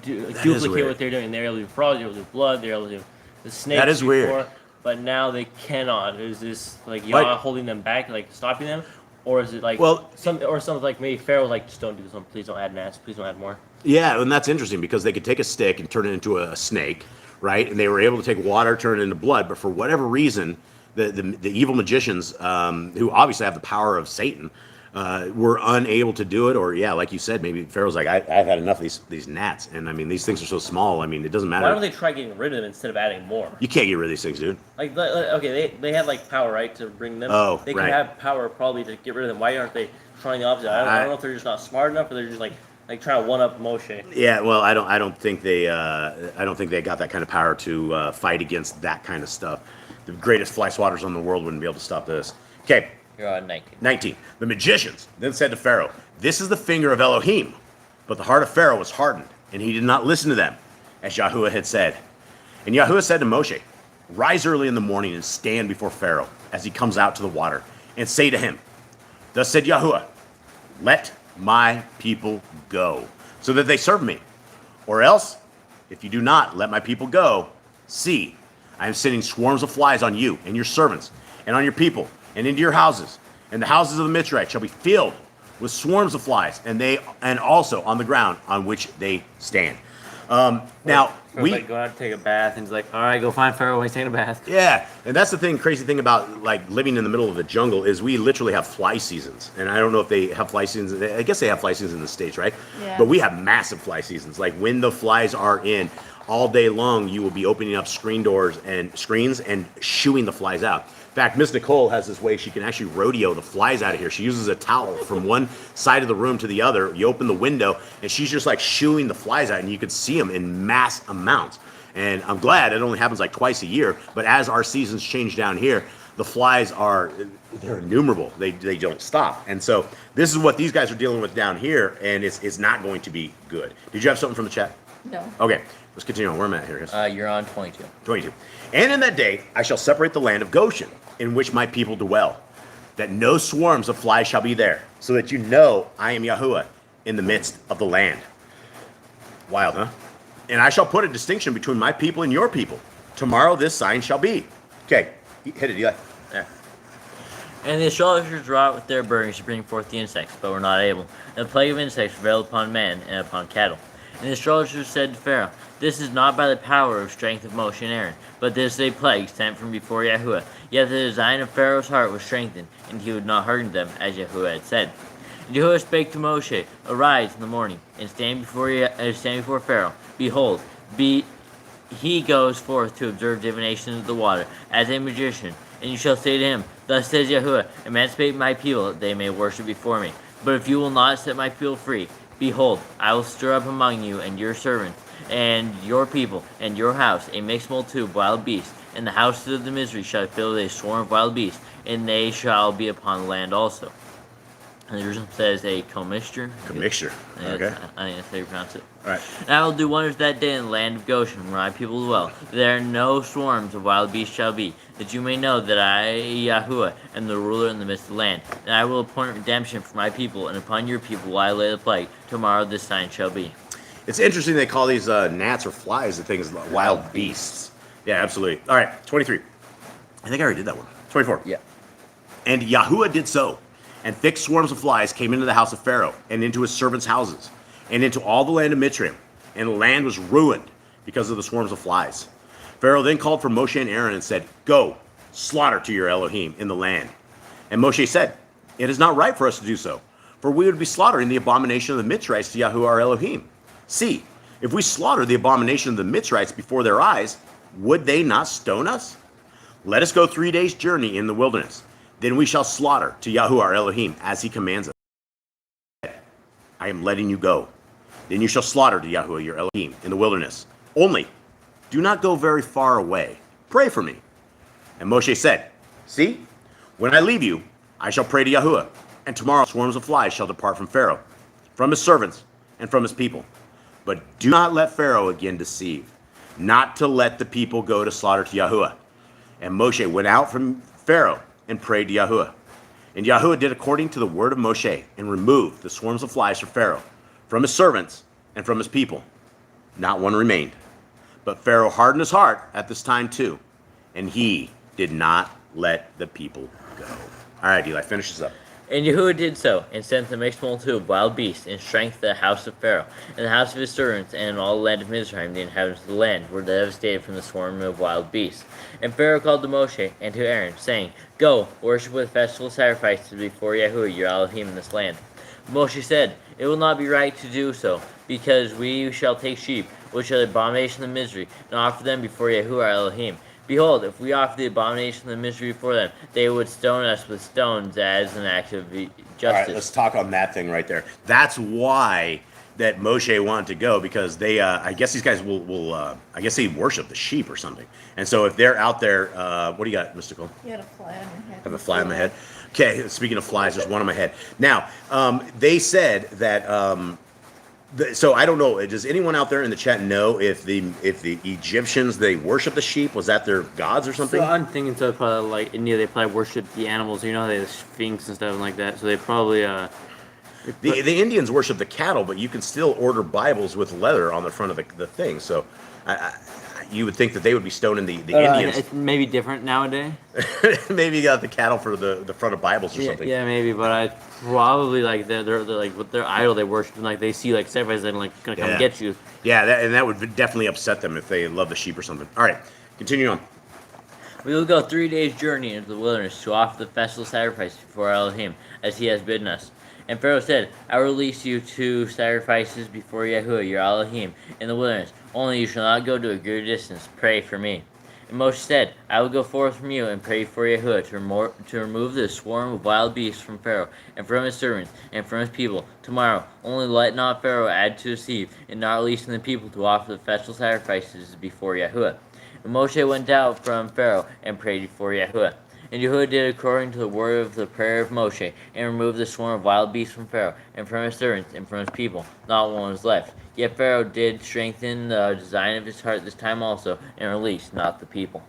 S2: is
S3: duplicate
S2: weird.
S3: what they're doing. They were able to do frogs, they were able to do blood, they were able to do the snakes.
S2: That is weird.
S3: before, but now they cannot. Is this like
S2: Like-
S3: Yah holding them back, like stopping them? Or is it like
S2: Well-
S3: something like maybe Pharaoh like just don't do this one, please don't add gnats, please don't add more.
S2: Yeah, and that's interesting because they could take a stick and turn it into a snake, right? And they were able to take water, turn it into blood. But for whatever reason, the evil magicians, who obviously have the power of Satan, were unable to do it. Or yeah, like you said, maybe Pharaoh's like, I've had enough of these gnats. And I mean, these things are so small. I mean, it doesn't matter.
S3: Why don't they try getting rid of them instead of adding more?
S2: You can't get rid of these things, dude.
S3: Like okay, they have like power, right, to bring them.
S2: Oh,
S3: they
S2: right.
S3: can have power probably to get rid of them. Why aren't they trying the opposite? I don't know if they're just not smart enough, or they're just like trying to one up Moshe.
S2: Yeah, well, I don't think they got that kind of power to fight against that kind of stuff. The greatest fly swatters in the world wouldn't be able to stop this. Okay.
S1: You're on 19.
S2: 19. The magicians then said to Pharaoh, "This is the finger of Elohim." But the heart of Pharaoh was hardened, and he did not listen to them, as Yahuwah had said. And Yahuwah said to Moshe, "Rise early in the morning and stand before Pharaoh as he comes out to the water, and say to him, Thus said Yahuwah, let my people go, so that they serve me. Or else, if you do not let my people go, see, I am sending swarms of flies on you and your servants, and on your people, and into your houses, And the houses of the Mitzrites shall be filled with swarms of flies, and also on the ground on which they stand. Now, we
S4: go out to take a bath, and he's like, all right, go find Pharaoh when he's taking a bath.
S2: Yeah, and that's the crazy thing about like living in the middle of the jungle is we literally have fly seasons, and I don't know if they have fly seasons. I guess they have fly seasons in the States, right?
S5: Yeah.
S2: But we have massive fly seasons. Like when the flies are in, all day long, you will be opening up screens and shooing the flies out. In fact, Miss Nicole has this way she can actually rodeo the flies out of here. She uses a towel from one side of the room to the other. You open the window, and she's just like shooing the flies out, and you can see them in mass amounts. And I'm glad it only happens like twice a year, but as our seasons change down here, the flies they're innumerable. They don't stop. And so this is what these guys are dealing with down here, and it's not going to be good. Did you have something from the chat?
S5: No.
S2: Okay, let's continue on. Where am I at here, guys?
S1: You're on 22.
S2: 22. And in that day I shall separate the land of Goshen, in which my people dwell, that no swarms of flies shall be there, so that you know I am Yahuwah in the midst of the land. Wild, huh? And I shall put a distinction between my people and your people. Tomorrow this sign shall be. Okay, hit it, Eli.
S1: There. And the astrologers wrought with their burnings to bring forth the insects, but were not able. And the plague of insects prevailed upon man and upon cattle. And the astrologers said to Pharaoh, this is not by the power of strength of Moshe and Aaron, but this is a plague sent from before Yahuwah. Yet the design of Pharaoh's heart was strengthened, and he would not hearken them, as Yahuwah had said. And Yahuwah spake to Moshe, arise in the morning, and stand before Pharaoh. Behold, he goes forth to observe divination of the water, as a magician. And you shall say to him, thus says Yahuwah, emancipate my people, that they may worship before me. But if you will not set my people free, behold, I will stir up among you and your servants, and your people, and your house, a mixed multitude of wild beasts. And the houses of the misery shall be filled with a swarm of wild beasts, and they shall be upon the land also. And the Jerusalem says a commixture.
S2: Commixture. Okay.
S1: I think that's how you pronounce it.
S2: All right.
S1: And I will do wonders that day in the land of Goshen, where my people dwell. There no swarms of wild beasts shall be, that you may know that I, Yahuwah, am the ruler in the midst of the land. And I will appoint redemption for my people, and upon your people will I lay the plague. Tomorrow this sign shall be.
S2: It's interesting they call these gnats or flies and things wild beasts. Yeah, absolutely. All right, 23. I think I already did that one. 24.
S1: Yeah.
S2: And Yahuwah did so, and thick swarms of flies came into the house of Pharaoh, and into his servants' houses, and into all the land of Mitzrayim, and the land was ruined because of the swarms of flies. Pharaoh then called for Moshe and Aaron and said, go, slaughter to your Elohim in the land. And Moshe said, it is not right for us to do so, for we would be slaughtering the abomination of the Mitzrites to Yahuwah our Elohim. See, if we slaughter the abomination of the Mitzrites before their eyes, would they not stone us? Let us go 3 days' journey in the wilderness. Then we shall slaughter to Yahuwah our Elohim, as he commands us. I am letting you go. Then you shall slaughter to Yahuwah your Elohim in the wilderness. Only, do not go very far away. Pray for me. And Moshe said, see, when I leave you, I shall pray to Yahuwah, and tomorrow swarms of flies shall depart from Pharaoh, from his servants, and from his people. But do not let Pharaoh again deceive, not to let the people go to slaughter to Yahuwah. And Moshe went out from Pharaoh and prayed to Yahuwah. And Yahuwah did according to the word of Moshe, and removed the swarms of flies from Pharaoh, from his servants, and from his people. Not one remained. But Pharaoh hardened his heart at this time too, and he did not let the people go. All right, Eli, finish this up.
S1: And Yahuwah did so, and sent the mixed multitude of wild beasts, and strength to the house of Pharaoh, and the house of his servants, and in all the land of Mizraim, the inhabitants of the land were devastated from the swarm of wild beasts. And Pharaoh called to Moshe and to Aaron, saying, go, worship with festival sacrifices before Yahuwah your Elohim in this land. Moshe said, it will not be right to do so, because we shall take sheep, which are the abomination of the misery, and offer them before Yahuwah our Elohim. Behold, if we offer the abomination of the misery before them, they would stone us with stones as an act of justice.
S2: All right, let's talk on that thing right there. That's why that Moshe wanted to go, because they, I guess these guys will I guess they worship the sheep or something. And so if they're out there, what do you got, Mystical?
S5: You had a fly on your head.
S2: I have a fly on my head. Okay, speaking of flies, there's one on my head. Now, they said that, so I don't know, does anyone out there in the chat know if the Egyptians, they worship the sheep? Was that their gods or something?
S4: So I'm thinking so probably like India, they probably worship the animals. You know, they have the sphinx and stuff like that. So they probably
S2: The Indians worship the cattle, but you can still order Bibles with leather on the front of the thing. So, you would think that they would be stoning the Indians.
S4: It's maybe different nowadays.
S2: Maybe you got the cattle for the front of Bibles or something.
S4: Yeah, maybe, but I probably like they're like with their idol they worship, and like they see like sacrifices and like gonna come get you.
S2: Yeah, that would definitely upset them if they love the sheep or something. All right, continue on.
S1: We will go 3 days' journey into the wilderness to offer the festival sacrifice before Elohim, as he has bidden us. And Pharaoh said, I will release you to sacrifices before Yahuwah your Elohim in the wilderness. Only you shall not go to a greater distance. Pray for me. And Moshe said, I will go forth from you and pray for Yahuwah to remove the swarm of wild beasts from Pharaoh and from his servants and from his people. Tomorrow, only let not Pharaoh add to deceive, and not releasing the people to offer the festival sacrifices before Yahuwah. And Moshe went out from Pharaoh and prayed before Yahuwah. And Yahuwah did according to the word of the prayer of Moshe, and removed the swarm of wild beasts from Pharaoh, and from his servants, and from his people. Not one was left. Yet Pharaoh did strengthen the design of his heart this time also, and released not the people.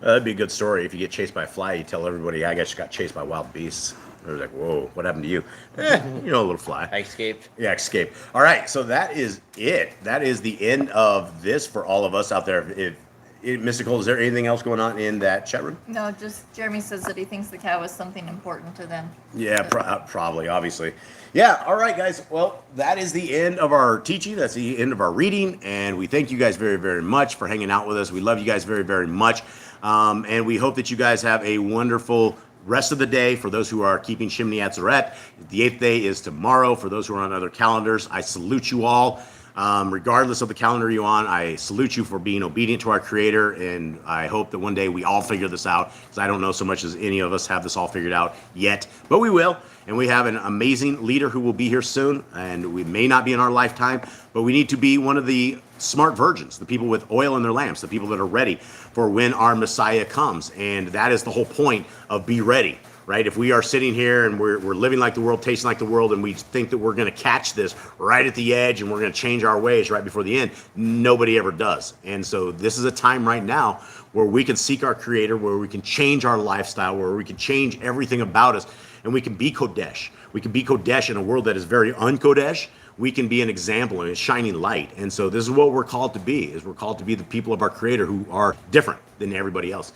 S2: That'd be a good story. If you get chased by a fly, you tell everybody, I just got chased by wild beasts. They're like, whoa, what happened to you? A little fly.
S1: I escaped.
S2: Yeah, escape. All right, so that is it. That is the end of this for all of us out there. Mystical, is there anything else going on in that chat room?
S5: No, just Jeremy says that he thinks the cow was something important to them.
S2: Yeah, probably, obviously. Yeah, all right, guys. Well, that is the end of our teaching. That's the end of our reading. And we thank you guys very, very much for hanging out with us. We love you guys very, very much. And we hope that you guys have a wonderful rest of the day. For those who are keeping Shimini Atzeret, the 8th day is tomorrow. For those who are on other calendars, I salute you all. Regardless of the calendar you're on, I salute you for being obedient to our Creator, and I hope that one day we all figure this out, because I don't know so much as any of us have this all figured out yet, but we will, and we have an amazing leader who will be here soon, and we may not be in our lifetime, but we need to be one of the smart virgins, the people with oil in their lamps, the people that are ready for when our Messiah comes, and that is the whole point of be ready. Right? If we are sitting here and we're living like the world, tasting like the world, and we think that we're going to catch this right at the edge and we're going to change our ways right before the end, nobody ever does. And so this is a time right now where we can seek our Creator, where we can change our lifestyle, where we can change everything about us, and we can be Kodesh. We can be Kodesh in a world that is very un-Kodesh. We can be an example and a shining light. And so this is what we're called to be, is we're called to be the people of our Creator who are different than everybody else.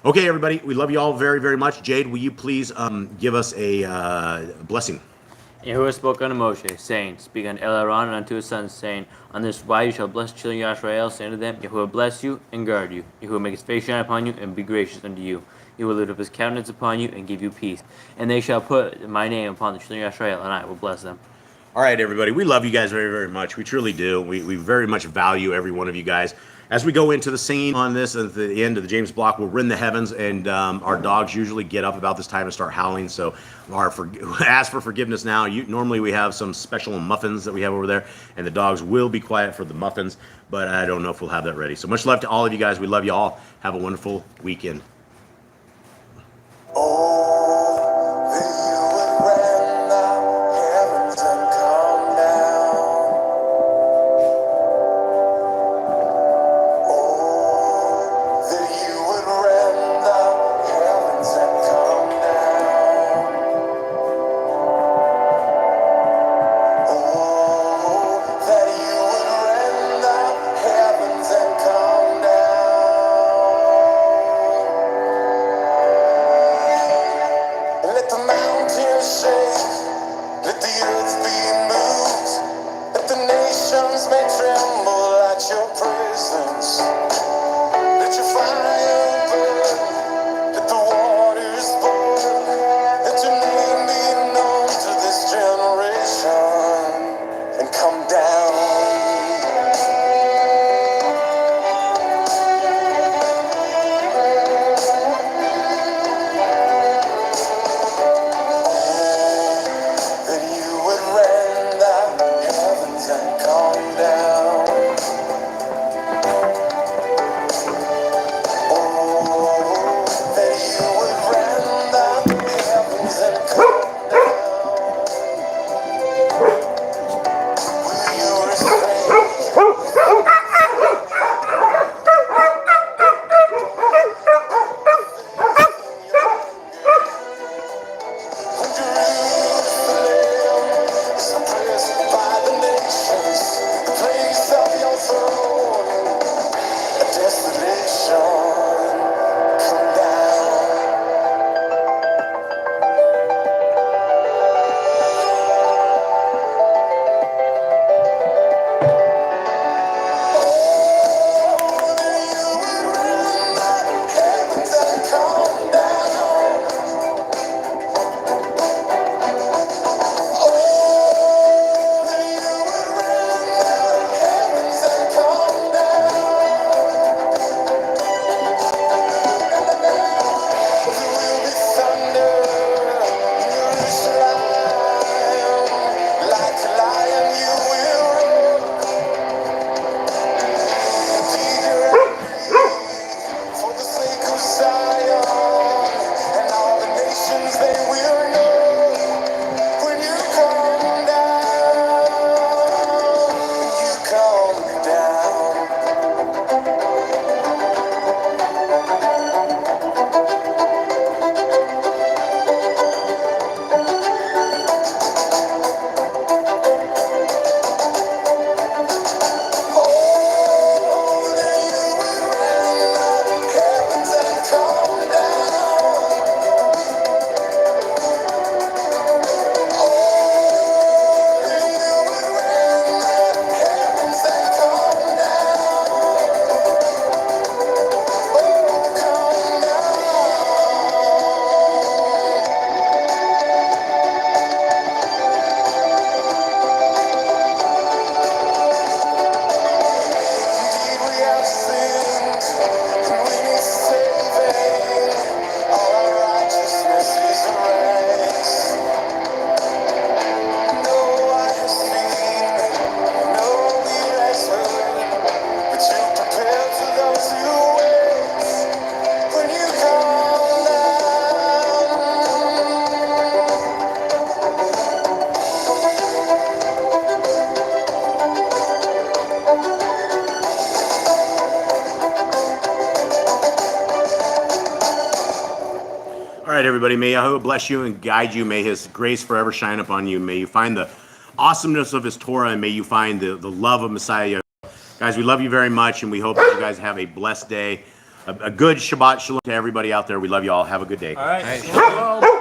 S2: Okay, everybody, we love you all very, very much. Jade, will you please give us a blessing?
S4: Yahuwah spoke unto Moshe, saying, Speak unto Aaron and unto his sons, saying, On this wise you shall bless the children of Israel, saying to them, Yahuwah bless you and guard you. Yahuwah make his face shine upon you and be gracious unto you. He will lift up his countenance upon you and give you peace. And they shall put my name upon the children of Israel, and I will bless them.
S2: All right, everybody, we love you guys very, very much. We truly do. We very much value every one of you guys. As we go into the scene on this, at the end of the James block, we'll rend the heavens, and our dogs usually get up about this time and start howling. So ask for forgiveness now. Normally we have some special muffins that we have over there, and the dogs will be quiet for the muffins, but I don't know if we'll have that ready. So much love to all of you guys. We love you all. Have a wonderful weekend. All right, everybody. May Yahweh bless you and guide you. May His grace forever shine upon you. May you find the awesomeness of His Torah, and may you find the love of Messiah. Guys, we love you very much, and we hope that you guys have a blessed day. A good Shabbat Shalom to everybody out there. We love you all. Have a good day.
S3: All right.
S1: Shalom.